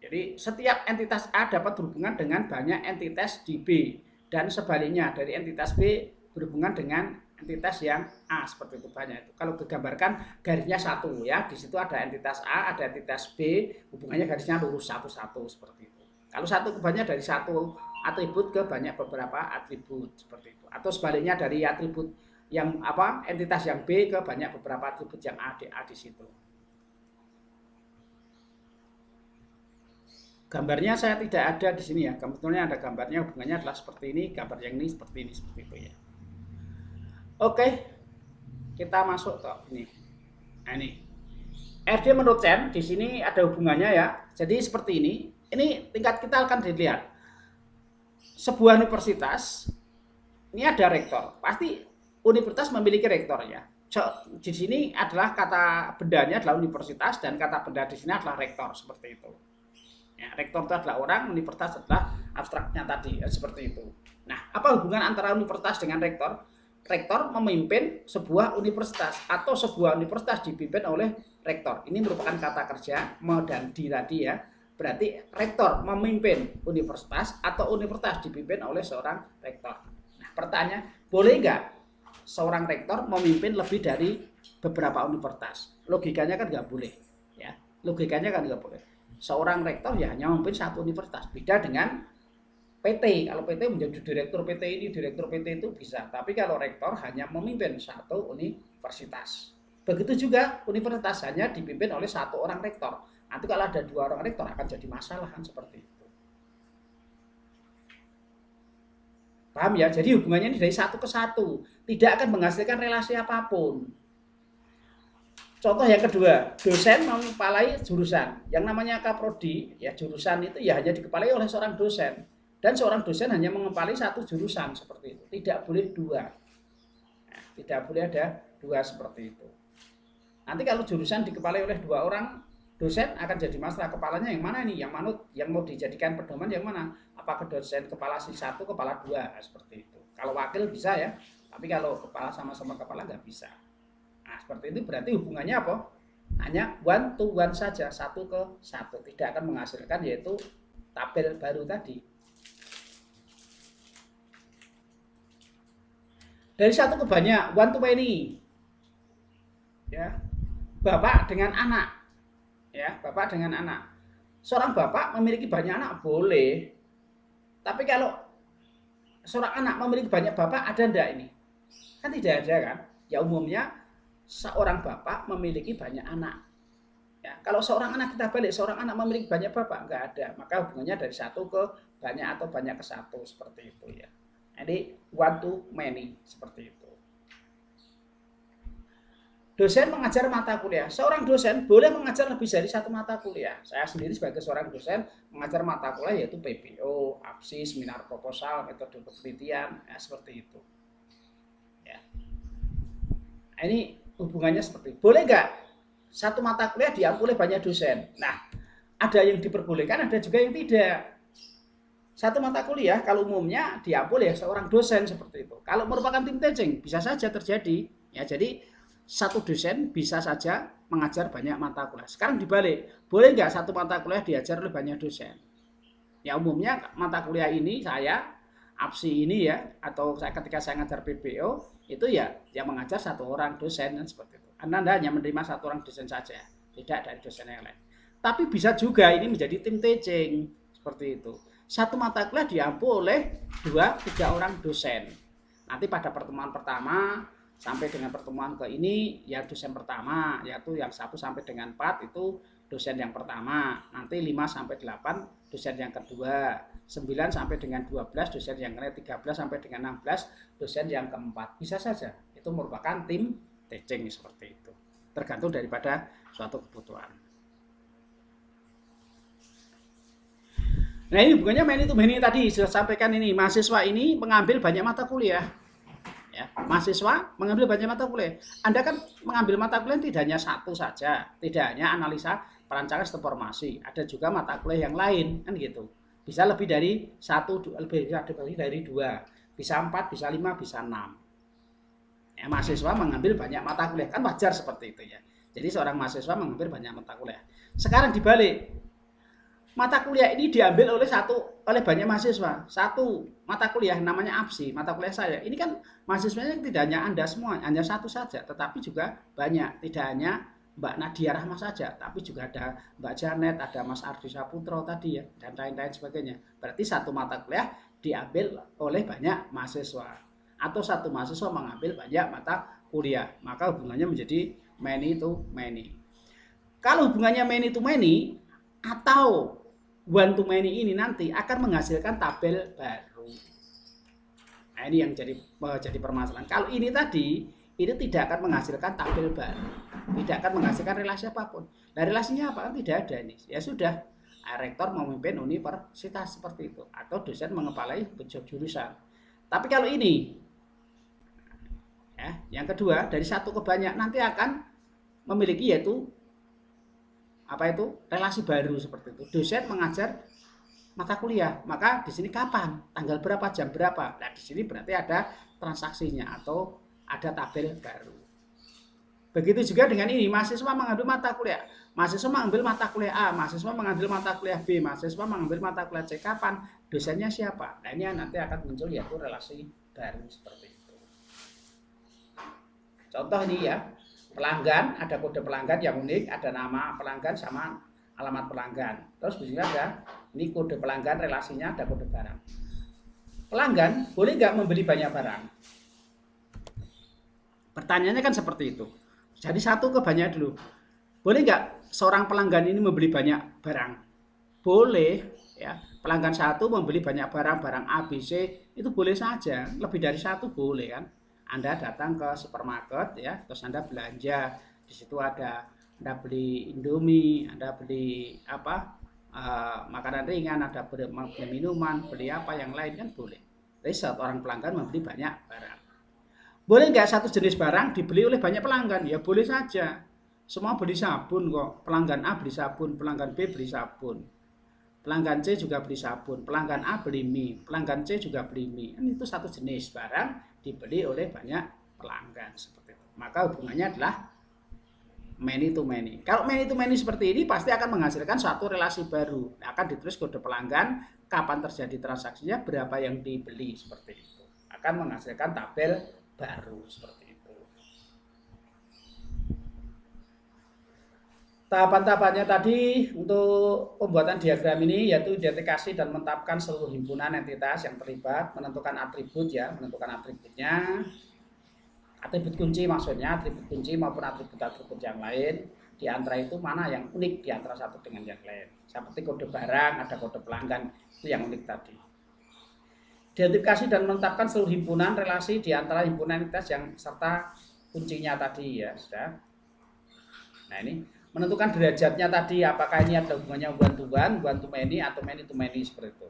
Jadi setiap entitas A dapat berhubungan dengan banyak entitas di B, dan sebaliknya dari entitas B berhubungan dengan entitas yang A seperti itu banyak itu. Kalau digambarkan garisnya satu ya, di situ ada entitas A, ada entitas B, hubungannya garisnya lurus satu-satu seperti itu. Kalau satu banyak dari satu atribut ke banyak beberapa atribut seperti itu. Atau sebaliknya dari atribut yang entitas yang B ke banyak beberapa atribut yang A di situ. Gambarnya saya tidak ada di sini ya. Kebetulan ada gambarnya, hubungannya adalah seperti ini, gambar yang ini seperti itu ya. Oke, kita masuk ke ini. Nah, ini RD menurut Chen di sini ada hubungannya ya. Jadi seperti ini. Ini tingkat kita akan dilihat. Sebuah universitas ini ada rektor. Pasti universitas memiliki rektor ya. Di sini adalah kata bendanya adalah universitas dan kata benda di sini adalah rektor seperti itu. Ya, rektor itu adalah orang, universitas adalah abstraknya tadi ya, seperti itu. Nah, apa hubungan antara universitas dengan rektor? Rektor memimpin sebuah universitas atau sebuah universitas dipimpin oleh rektor. Ini merupakan kata kerja dan di tadi ya. Berarti rektor memimpin universitas atau universitas dipimpin oleh seorang rektor. Nah, pertanyaan, boleh nggak seorang rektor memimpin lebih dari beberapa universitas? Logikanya kan nggak boleh. Ya, logikanya kan nggak boleh. Seorang rektor ya hanya memimpin satu universitas. Beda dengan PT. Kalau PT menjadi direktur PT ini, direktur PT itu bisa. Tapi kalau rektor hanya memimpin satu universitas. Begitu juga universitas hanya dipimpin oleh satu orang rektor. Nanti kalau ada dua orang rektor akan jadi masalah kan seperti itu. Paham ya? Jadi hubungannya ini dari satu ke satu. Tidak akan menghasilkan relasi apapun. Contoh yang kedua, dosen mengepalai jurusan. Yang namanya kaprodi, ya jurusan itu ya hanya dikepalai oleh seorang dosen. Dan seorang dosen hanya mengepalai satu jurusan seperti itu. Tidak boleh dua. Nah, tidak boleh ada dua seperti itu. Nanti kalau jurusan dikepalai oleh dua orang, dosen akan jadi masalah. Kepalanya yang mana nih? Yang manut, yang mau dijadikan pedoman yang mana? Apakah dosen kepala si satu, kepala dua? Nah, seperti itu. Kalau wakil bisa ya, tapi kalau kepala sama-sama kepala nggak bisa. Nah, seperti itu berarti hubungannya apa? Hanya one to one saja, satu ke satu. Tidak akan menghasilkan yaitu tabel baru tadi. Dari satu ke banyak, one to many. Ya, bapak dengan anak. Ya, bapak dengan anak. Seorang bapak memiliki banyak anak boleh. Tapi kalau seorang anak memiliki banyak bapak, ada enggak ini? Kan tidak ada kan? Ya umumnya seorang bapak memiliki banyak anak. Ya, kalau seorang anak kita balik, seorang anak memiliki banyak bapak, enggak ada. Maka hubungannya dari satu ke banyak atau banyak ke satu seperti itu ya. Jadi one to many seperti itu. Dosen mengajar mata kuliah. Seorang dosen boleh mengajar lebih dari satu mata kuliah. Saya sendiri sebagai seorang dosen mengajar mata kuliah yaitu PPO, APSI, seminar proposal, metode penelitian, ya, seperti itu. Ya. Nah, ini hubungannya seperti itu. Boleh nggak satu mata kuliah diampu oleh banyak dosen? Nah, ada yang diperbolehkan, ada juga yang tidak. Satu mata kuliah kalau umumnya diampu oleh seorang dosen seperti itu. Kalau merupakan tim teaching bisa saja terjadi. Ya, jadi satu dosen bisa saja mengajar banyak mata kuliah. Sekarang dibalik, boleh nggak satu mata kuliah diajar oleh banyak dosen? Ya umumnya mata kuliah ini saya, APSI ini ya, atau ketika saya ngajar PPO, itu ya yang mengajar satu orang dosen dan seperti itu. Anda hanya menerima satu orang dosen saja, tidak dari dosen yang lain. Tapi bisa juga ini menjadi tim teaching, seperti itu. Satu mata kuliah diampu oleh 2-3 orang dosen. Nanti pada pertemuan pertama, sampai dengan pertemuan ke ini ya dosen pertama yaitu yang 1 sampai dengan 4 itu dosen yang pertama, nanti 5 sampai 8 dosen yang kedua, 9 sampai dengan 12 dosen yang ketiga, 13 sampai dengan 16 dosen yang keempat. Bisa saja itu merupakan tim teaching seperti itu. Tergantung daripada suatu kebutuhan. Nah, ini hubungannya many to many tadi sudah sampaikan ini. Mahasiswa ini mengambil banyak mata kuliah. Ya, mahasiswa mengambil banyak mata kuliah. Anda kan mengambil mata kuliah tidak hanya satu saja, tidak hanya analisa perancangan sistem informasi, ada juga mata kuliah yang lain kan gitu. Bisa lebih dari satu, lebih dari dua, bisa 4, bisa 5, bisa 6. Ya, mahasiswa mengambil banyak mata kuliah kan wajar seperti itu ya. Jadi seorang mahasiswa mengambil banyak mata kuliah. Sekarang dibalik, mata kuliah ini diambil oleh banyak mahasiswa. Satu mata kuliah namanya APSI, mata kuliah saya. Ini kan mahasiswanya tidak hanya Anda semua, hanya satu saja, tetapi juga banyak. Tidak hanya Mbak Nadia Rahma saja, tapi juga ada Mbak Janet, ada Mas Ardi Saputro tadi ya, dan lain-lain sebagainya. Berarti satu mata kuliah diambil oleh banyak mahasiswa. Atau satu mahasiswa mengambil banyak mata kuliah. Maka hubungannya menjadi many to many. Kalau hubungannya many to many atau one to many ini nanti akan menghasilkan tabel baru. Nah, ini yang jadi permasalahan. Kalau ini tadi, ini tidak akan menghasilkan tabel baru. Tidak akan menghasilkan relasi apapun. Nah, relasinya apa? Kan tidak ada ini. Ya sudah, rektor memimpin universitas seperti itu. Atau dosen mengepalai jurusan. Tapi kalau ini, ya, yang kedua, dari satu ke banyak nanti akan memiliki yaitu relasi baru seperti itu. Dosen mengajar mata kuliah, maka di sini kapan, tanggal berapa, jam berapa. Nah, di sini berarti ada transaksinya atau ada tabel baru. Begitu juga dengan ini, mahasiswa mengambil mata kuliah. Mahasiswa mengambil mata kuliah A, mahasiswa mengambil mata kuliah B, mahasiswa mengambil mata kuliah C. Kapan? Dosennya siapa? Nah, ini nanti akan muncul yaitu relasi baru seperti itu. Contoh ini ya. Pelanggan, ada kode pelanggan yang unik, ada nama pelanggan sama alamat pelanggan. Terus di sini ada ini kode pelanggan, relasinya ada kode barang. Pelanggan boleh nggak membeli banyak barang? Pertanyaannya kan seperti itu. Jadi satu ke banyak dulu. Boleh nggak seorang pelanggan ini membeli banyak barang? Boleh, ya. Pelanggan satu membeli banyak barang A, B, C itu boleh saja. Lebih dari satu boleh kan? Anda datang ke supermarket ya, terus Anda belanja. Di situ Anda beli Indomie, Anda beli makanan ringan, Anda beli minuman, beli apa yang lain kan boleh. Jadi satu orang pelanggan membeli banyak barang. Boleh nggak satu jenis barang dibeli oleh banyak pelanggan? Ya boleh saja. Semua beli sabun kok. Pelanggan A beli sabun, pelanggan B beli sabun. Pelanggan C juga beli sabun, pelanggan A beli mie, pelanggan C juga beli mie. Kan itu satu jenis barang dibeli oleh banyak pelanggan seperti itu. Maka hubungannya adalah many to many. Kalau many to many seperti ini pasti akan menghasilkan suatu relasi baru. Akan ditulis kode pelanggan, kapan terjadi transaksinya, berapa yang dibeli seperti itu. Akan menghasilkan tabel baru seperti itu. Tahapan-tahapannya tadi untuk pembuatan diagram ini yaitu identifikasi dan menetapkan seluruh himpunan entitas yang terlibat, menentukan atribut ya, menentukan atributnya, atribut kunci maksudnya, atribut kunci maupun atribut-atribut yang lain. Di antara itu mana yang unik di antara satu dengan yang lain. Seperti kode barang, ada kode pelanggan, itu yang unik tadi. Identifikasi dan menetapkan seluruh himpunan relasi di antara himpunan entitas yang serta kuncinya tadi ya, sudah. Nah, ini menentukan derajatnya tadi, apakah ini ada hubungannya one to many atau many to many seperti itu.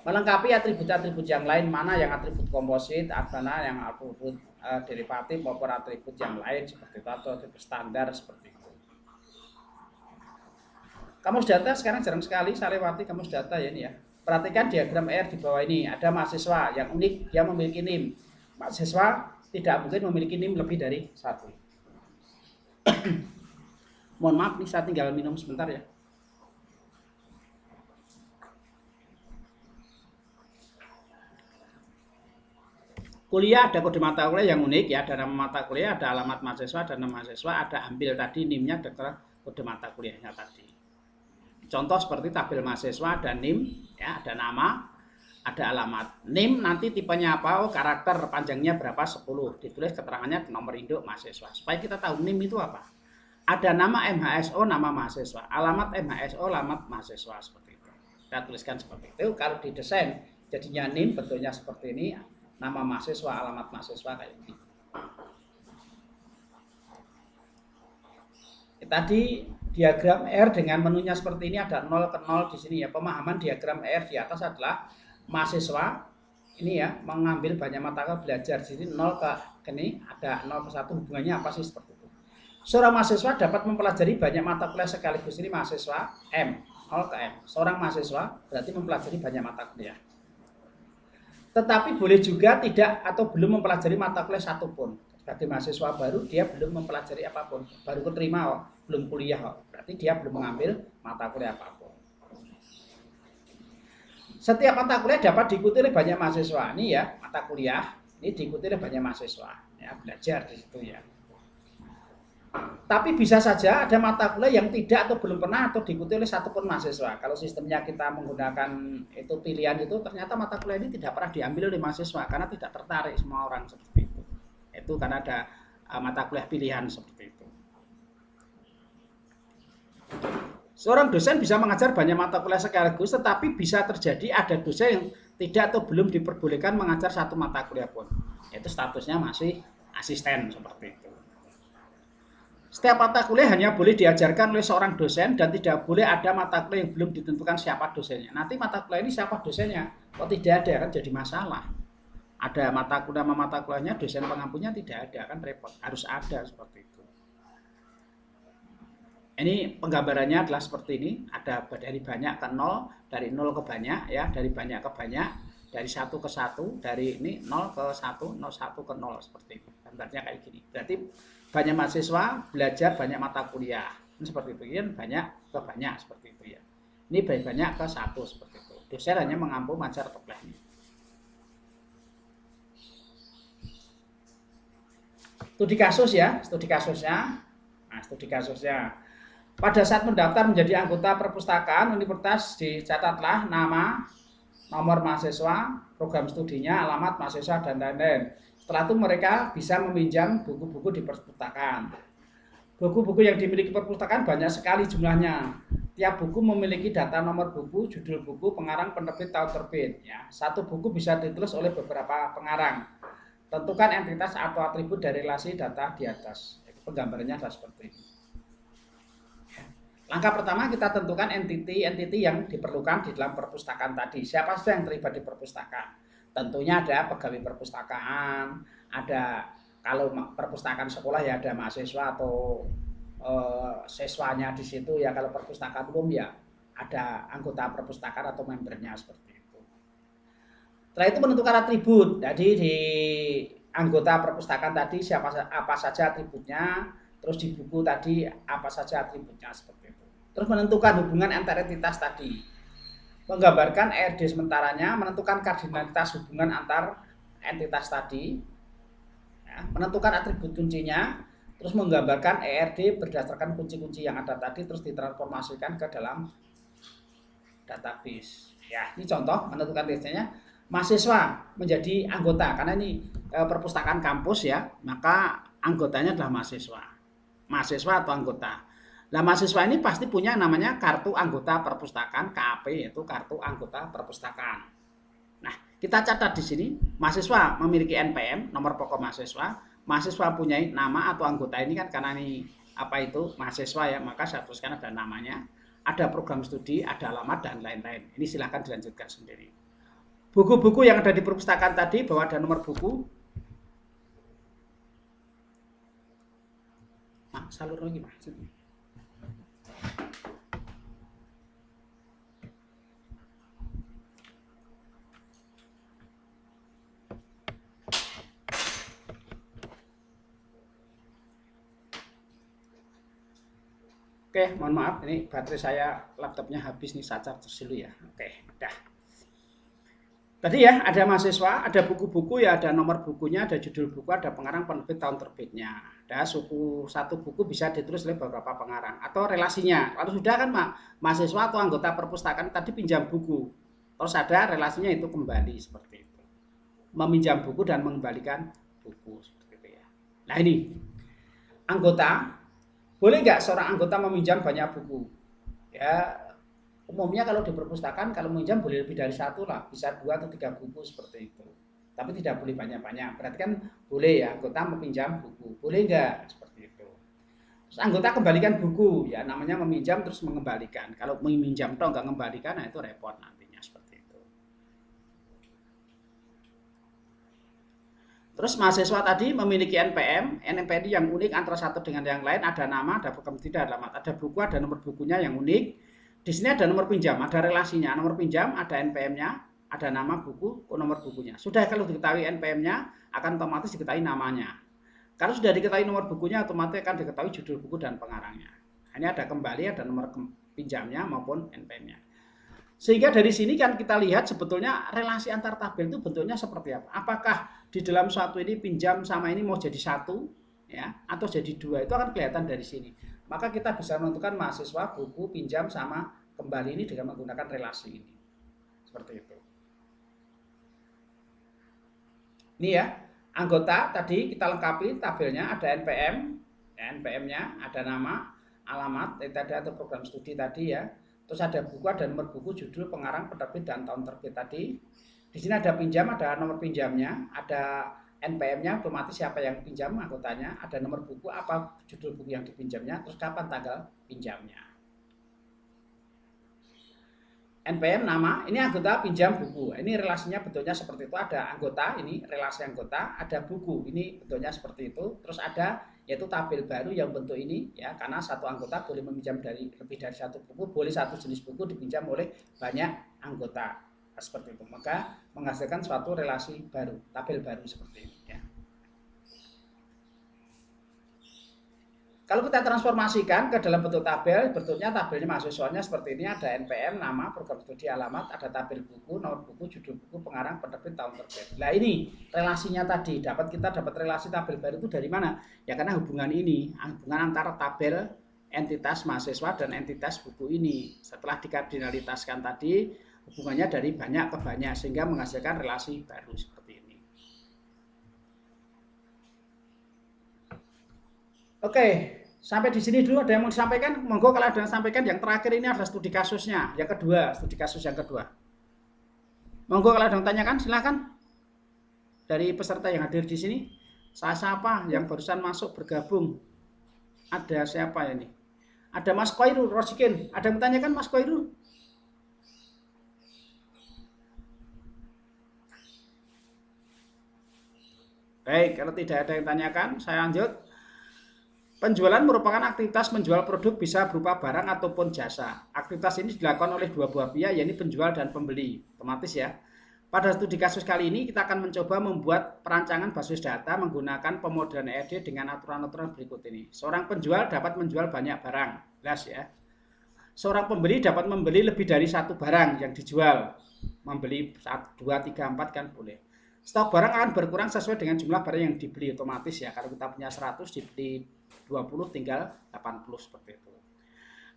Melengkapi atribut-atribut yang lain, mana yang atribut komposit, mana yang atribut derivatif maupun atribut yang lain seperti itu atau atribut standar seperti itu. Kamus data sekarang jarang sekali saya lewati kamus data ya ini ya. Perhatikan diagram R di bawah ini, ada mahasiswa yang unik, dia memiliki NIM. Mahasiswa tidak mungkin memiliki NIM lebih dari 1. Mohon maaf nih, saya tinggal minum sebentar ya. Kuliah ada kode mata kuliah yang unik ya, ada nama mata kuliah, ada alamat mahasiswa, ada nama mahasiswa, ada ambil tadi NIM-nya ada kode mata kuliahnya tadi. Contoh seperti tabel mahasiswa ada NIM ya, ada nama, ada alamat. NIM nanti tipenya apa? Oh, karakter panjangnya berapa? 10. Ditulis keterangannya nomor induk mahasiswa. Supaya kita tahu NIM itu apa. Ada nama MHSO, nama mahasiswa. Alamat MHSO, alamat mahasiswa seperti itu. Kita tuliskan seperti itu. Kalau didesain jadinya NIM bentuknya seperti ini. Nama mahasiswa, alamat mahasiswa kayak ini. Tadi diagram R dengan menunya seperti ini, ada 0 ke 0 di sini ya. Pemahaman diagram R di atas adalah mahasiswa ini ya mengambil banyak mata kuliah belajar. Di sini 0 ke ini ada 0 ke 1, hubungannya apa sih seperti itu. Seorang mahasiswa dapat mempelajari banyak mata kuliah sekaligus. Ini mahasiswa M, 0 ke M. Seorang mahasiswa berarti mempelajari banyak mata kuliah. Tetapi boleh juga tidak atau belum mempelajari mata kuliah satupun. Sebagai mahasiswa baru, dia belum mempelajari apapun. Baru keterima, belum kuliah. Berarti dia belum mengambil mata kuliah apapun. setiap mata kuliah dapat diikuti oleh banyak mahasiswa. Ini ya, mata kuliah ini diikuti oleh banyak mahasiswa. Ya, belajar di situ ya. Tapi bisa saja ada mata kuliah yang tidak atau belum pernah atau diikuti oleh satupun mahasiswa. Kalau sistemnya kita menggunakan itu pilihan itu, ternyata mata kuliah ini tidak pernah diambil oleh mahasiswa karena tidak tertarik semua orang seperti itu. Itu karena ada mata kuliah pilihan seperti itu. Seorang dosen bisa mengajar banyak mata kuliah sekaligus, tetapi bisa terjadi ada dosen yang tidak atau belum diperbolehkan mengajar satu mata kuliah pun. Itu statusnya masih asisten seperti itu. Setiap mata kuliah hanya boleh diajarkan oleh seorang dosen dan tidak boleh ada mata kuliah yang belum ditentukan siapa dosennya. Nanti mata kuliah ini siapa dosennya? Kok tidak ada kan jadi masalah. Ada mata kuliahnya, dosen pengampunya tidak ada kan repot. Harus ada seperti itu. Ini penggambarannya adalah seperti ini. Ada dari banyak ke nol, dari nol ke banyak ya, dari banyak ke banyak, dari satu ke satu, dari ini 0 ke 1, 1 ke 0 seperti itu. Gambarnya kayak gini. Berarti banyak mahasiswa belajar banyak mata kuliah. Ini seperti itu kan banyak ke banyak seperti itu ya. Ini banyak ke satu seperti itu. Dosen hanya mengampu mengajar atau teknik. Studi kasus ya, studi kasusnya. Nah, studi kasusnya. Pada saat mendaftar menjadi anggota perpustakaan universitas dicatatlah nama, nomor mahasiswa, program studinya, alamat mahasiswa dan lain-lain. Setelah itu mereka bisa meminjam buku-buku di perpustakaan. Buku-buku yang dimiliki perpustakaan banyak sekali jumlahnya. Tiap buku memiliki data nomor buku, judul buku, pengarang, penerbit, tahun terbit. Ya, satu buku bisa ditulis oleh beberapa pengarang. Tentukan entitas atau atribut dari relasi data di atas. Penggambarannya adalah seperti ini. Langkah pertama kita tentukan entity yang diperlukan di dalam perpustakaan tadi. Siapa saja yang terlibat di perpustakaan? Tentunya ada pegawai perpustakaan, ada kalau perpustakaan sekolah ya ada mahasiswa atau siswanya di situ ya. Kalau perpustakaan umum ya ada anggota perpustakaan atau membernya seperti itu. Setelah itu menentukan atribut. Jadi di anggota perpustakaan tadi apa saja atributnya, terus di buku tadi apa saja atributnya seperti itu. Terus menentukan hubungan antar entitas tadi. Menggambarkan ERD sementaranya, menentukan kardinalitas hubungan antar entitas tadi, ya, menentukan atribut kuncinya, terus menggambarkan ERD berdasarkan kunci-kunci yang ada tadi, terus ditransformasikan ke dalam database. Ya, ini contoh menentukan tesnya. Mahasiswa menjadi anggota, karena ini perpustakaan kampus ya, maka anggotanya adalah mahasiswa. Mahasiswa atau anggota. Nah, mahasiswa ini pasti punya namanya kartu anggota perpustakaan, KAP, yaitu kartu anggota perpustakaan. Nah, kita catat di sini, mahasiswa memiliki NPM, nomor pokok mahasiswa. Mahasiswa punya nama atau anggota ini kan karena ini apa itu mahasiswa ya, maka saya tuliskan ada namanya, ada program studi, ada alamat dan lain-lain. Ini silahkan dilanjutkan sendiri. Buku-buku yang ada di perpustakaan tadi bahwa ada nomor buku. Salur lagi maksudnya. Oke, mohon maaf, ini baterai saya laptopnya habis nih, saya charger dulu ya. Oke, udah. Tadi ya, ada mahasiswa, ada buku-buku ya, ada nomor bukunya, ada judul buku, ada pengarang, penerbit, tahun terbitnya. Ada satu buku bisa ditulis oleh beberapa pengarang atau relasinya. Kalau sudah kan mahasiswa atau anggota perpustakaan tadi pinjam buku, terus ada relasinya itu kembali seperti itu. Meminjam buku dan mengembalikan buku seperti itu ya. Nah ini anggota. Boleh nggak seorang anggota meminjam banyak buku? Ya, umumnya kalau di perpustakaan kalau meminjam boleh lebih dari satu lah, bisa 2 atau 3 buku seperti itu. Tapi tidak boleh banyak-banyak. Berarti kan boleh ya anggota meminjam buku. Boleh nggak seperti itu? Terus anggota kembalikan buku, ya namanya meminjam terus mengembalikan. Kalau meminjam toh nggak mengembalikan, nah itu repot nantinya seperti itu. Terus mahasiswa tadi memiliki NPM yang unik antara satu dengan yang lain, ada nama, ada program tidak, ada alamat, ada buku, ada nomor bukunya yang unik. Di sini ada nomor pinjam, ada relasinya, nomor pinjam, ada NPM-nya, ada nama buku, nomor bukunya. Sudah kalau diketahui NPM-nya, akan otomatis diketahui namanya. Kalau sudah diketahui nomor bukunya, otomatis akan diketahui judul buku dan pengarangnya. Ini ada kembali, ada nomor pinjamnya maupun NPM-nya. Sehingga dari sini kan kita lihat sebetulnya relasi antar tabel itu bentuknya seperti apa. Apakah di dalam suatu ini pinjam sama ini mau jadi satu, ya, atau jadi dua, itu akan kelihatan dari sini. Maka kita bisa menentukan mahasiswa, buku, pinjam sama kembali ini dengan menggunakan relasi ini. Seperti itu. Ini ya, anggota tadi kita lengkapi tabelnya, ada NPM, ya, NPM-nya, ada nama, alamat, tadi atau program studi tadi ya. Terus ada buku, ada nomor buku, judul, pengarang, penerbit, dan tahun terbit tadi. Di sini ada pinjam, ada nomor pinjamnya, ada NPM-nya, otomatis siapa yang pinjam anggotanya, ada nomor buku, apa judul buku yang dipinjamnya, terus kapan tanggal pinjamnya. NPM nama, ini anggota pinjam buku. Ini relasinya bentuknya seperti itu. Ada anggota, ini relasi anggota. Ada buku, ini bentuknya seperti itu. Terus ada yaitu tabel baru yang bentuk ini ya, karena satu anggota boleh meminjam dari lebih dari satu buku, boleh satu jenis buku dipinjam oleh banyak anggota. Seperti itu. Maka menghasilkan suatu relasi baru, tabel baru seperti ini ya. Kalau kita transformasikan ke dalam bentuk tabel, bentuknya tabelnya mahasiswanya seperti ini, ada NPM, nama, program studi, alamat, ada tabel buku, nomor buku, judul buku, pengarang, penerbit, tahun terbit. Nah ini relasinya tadi, kita dapat relasi tabel baru itu dari mana? Ya karena hubungan ini, hubungan antara tabel entitas mahasiswa dan entitas buku ini. Setelah dikardinalitaskan tadi, hubungannya dari banyak ke banyak, sehingga menghasilkan relasi baru seperti ini. Oke, sampai di sini dulu. Ada yang mau disampaikan? Monggo kalau ada yang sampaikan. Yang terakhir ini adalah studi kasusnya. Yang kedua, studi kasus yang kedua. Monggo kalau ada yang tanyakan, silakan. Dari peserta yang hadir di sini, saya siapa yang barusan masuk bergabung? Ada siapa ini? Ada Mas Koirul Rosikin. Ada yang tanyakan Mas Koirul? Baik, kalau tidak ada yang tanyakan, saya lanjut. Penjualan merupakan aktivitas menjual produk bisa berupa barang ataupun jasa. Aktivitas ini dilakukan oleh dua buah pihak, yaitu penjual dan pembeli. Otomatis ya. Pada studi kasus kali ini kita akan mencoba membuat perancangan basis data menggunakan pemodelan ERD dengan aturan-aturan berikut ini. Seorang penjual dapat menjual banyak barang, jelas ya. Seorang pembeli dapat membeli lebih dari satu barang yang dijual. Membeli 1, 2, 3, 4 kan boleh. Stok barang akan berkurang sesuai dengan jumlah barang yang dibeli, otomatis ya. Kalau kita punya 100 dibeli 20 tinggal 80 seperti itu.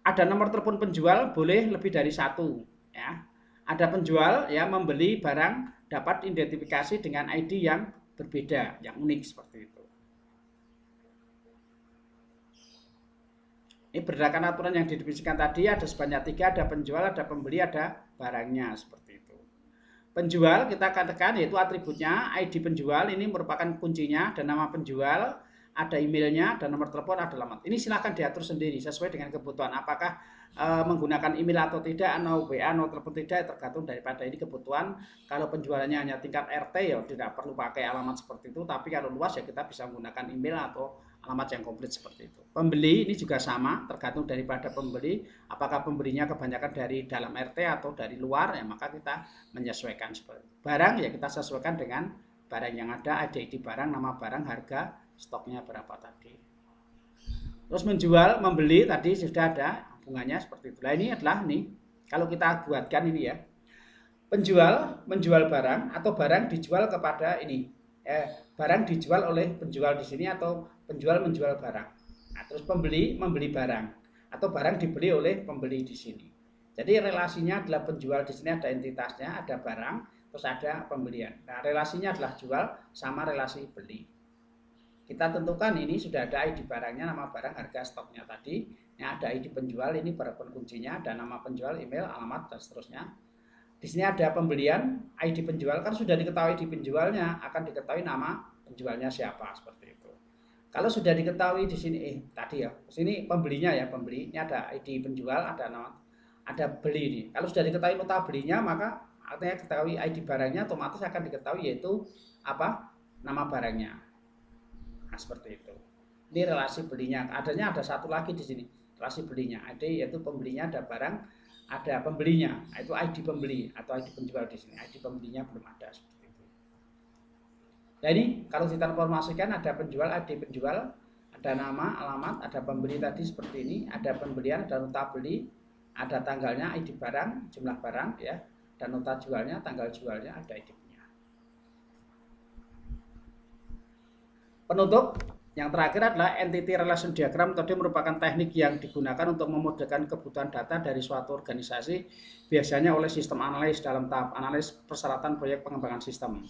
Ada nomor telepon penjual, boleh lebih dari satu ya. Ada penjual ya membeli barang dapat identifikasi dengan ID yang berbeda, yang unik seperti itu. Ini berdasarkan aturan yang didefinisikan tadi, ada sebanyak 3, ada penjual, ada pembeli, ada barangnya seperti itu. Penjual kita katakan yaitu atributnya, ID penjual ini merupakan kuncinya dan nama penjual, ada emailnya, ada nomor telepon, ada alamat. Ini silahkan diatur sendiri sesuai dengan kebutuhan. Apakah menggunakan email atau tidak, atau WA, atau telepon tidak, tergantung daripada ini kebutuhan. Kalau penjualannya hanya tingkat RT ya tidak perlu pakai alamat seperti itu. Tapi kalau luas ya kita bisa menggunakan email atau alamat yang komplit seperti itu. Pembeli ini juga sama, tergantung daripada pembeli. Apakah pembelinya kebanyakan dari dalam RT atau dari luar, ya maka kita menyesuaikan seperti itu. Barang ya kita sesuaikan dengan barang yang ada ID barang, nama barang, harga, stoknya berapa tadi. Terus menjual, membeli tadi sudah ada hubungannya seperti itu. Nah ini adalah nih, kalau kita buatkan ini ya, penjual menjual barang atau barang dijual kepada ini, barang dijual oleh penjual di sini atau penjual menjual barang. Nah, terus pembeli membeli barang atau barang dibeli oleh pembeli di sini. Jadi relasinya adalah penjual di sini ada entitasnya, ada barang, terus ada pembelian. Nah relasinya adalah jual sama relasi beli. Kita tentukan ini sudah ada ID barangnya, nama barang, harga, stoknya tadi. Ini ada ID penjual, ini barcode kuncinya, ada nama penjual, email, alamat, dan seterusnya. Di sini ada pembelian, ID penjual kan sudah diketahui ID penjualnya, akan diketahui nama penjualnya siapa seperti itu. Kalau sudah diketahui di sini, tadi ya, di sini pembelinya ya, pembeli. Ini ada ID penjual, ada nama, ada beli nih. Kalau sudah diketahui nota belinya, maka artinya diketahui ID barangnya, otomatis akan diketahui yaitu apa? Nama barangnya. Nah, seperti itu. Ini relasi belinya. Adanya ada satu lagi di sini, relasi belinya. ID yaitu pembelinya ada barang, ada pembelinya. Itu ID pembeli atau ID penjual di sini. ID pembelinya belum ada seperti itu. Nah, ini kalau kita informasikan ada penjual, ID penjual, ada nama, alamat, ada pembeli tadi seperti ini, ada pembelian, ada nota beli, ada tanggalnya, ID barang, jumlah barang ya, dan nota jualnya, tanggal jualnya, ada ID-nya. Penutup yang terakhir adalah entity relation diagram. Tadi merupakan teknik yang digunakan untuk memodelkan kebutuhan data dari suatu organisasi, biasanya oleh sistem analis dalam tahap analis persyaratan proyek pengembangan sistem.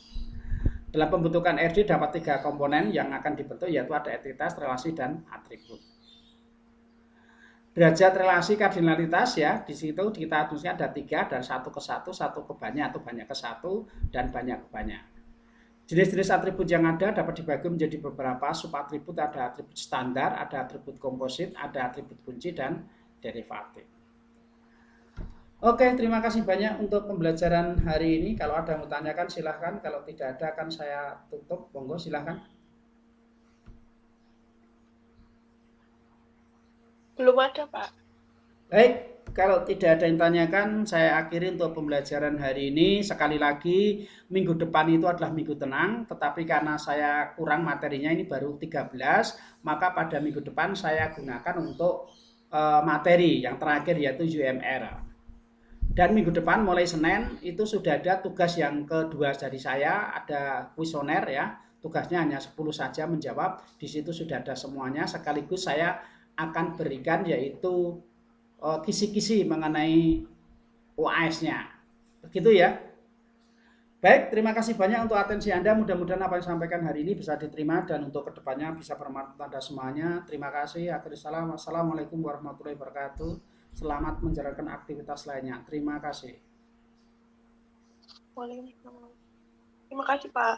Dalam pembentukan RD dapat 3 komponen yang akan dibentuk, yaitu ada entitas, relasi, dan atribut. Derajat relasi kardinalitas ya, di situ kita tulisnya ada 3, dari 1 ke 1, 1 ke banyak atau banyak ke 1, dan banyak ke banyak. Jenis-jenis atribut yang ada dapat dibagi menjadi beberapa subatribut. Ada atribut standar, ada atribut komposit, ada atribut kunci, dan derivatif. Oke, terima kasih banyak untuk pembelajaran hari ini. Kalau ada yang mau tanyakan silahkan, kalau tidak ada akan saya tutup. Monggo silahkan.
Belum ada, Pak.
Baik, kalau tidak ada yang tanyakan, saya akhiri untuk pembelajaran hari ini. Sekali lagi, minggu depan itu adalah minggu tenang, tetapi karena saya kurang materinya, ini baru 13, maka pada minggu depan saya gunakan untuk materi yang terakhir, yaitu UMR. Dan minggu depan mulai Senin itu sudah ada tugas yang kedua dari saya, ada kuesioner ya. Tugasnya hanya 10 saja menjawab. Di situ sudah ada semuanya, sekaligus saya akan berikan yaitu kisi-kisi mengenai UAS-nya. Begitu ya. Baik, terima kasih banyak untuk atensi Anda. Mudah-mudahan apa yang disampaikan hari ini bisa diterima dan untuk kedepannya bisa bermanfaat Anda semuanya. Terima kasih. Akhir salam. Wassalamualaikum warahmatullahi wabarakatuh. Selamat menjalankan aktivitas lainnya. Terima kasih.
Waalaikumsalam. Terima kasih, Pak.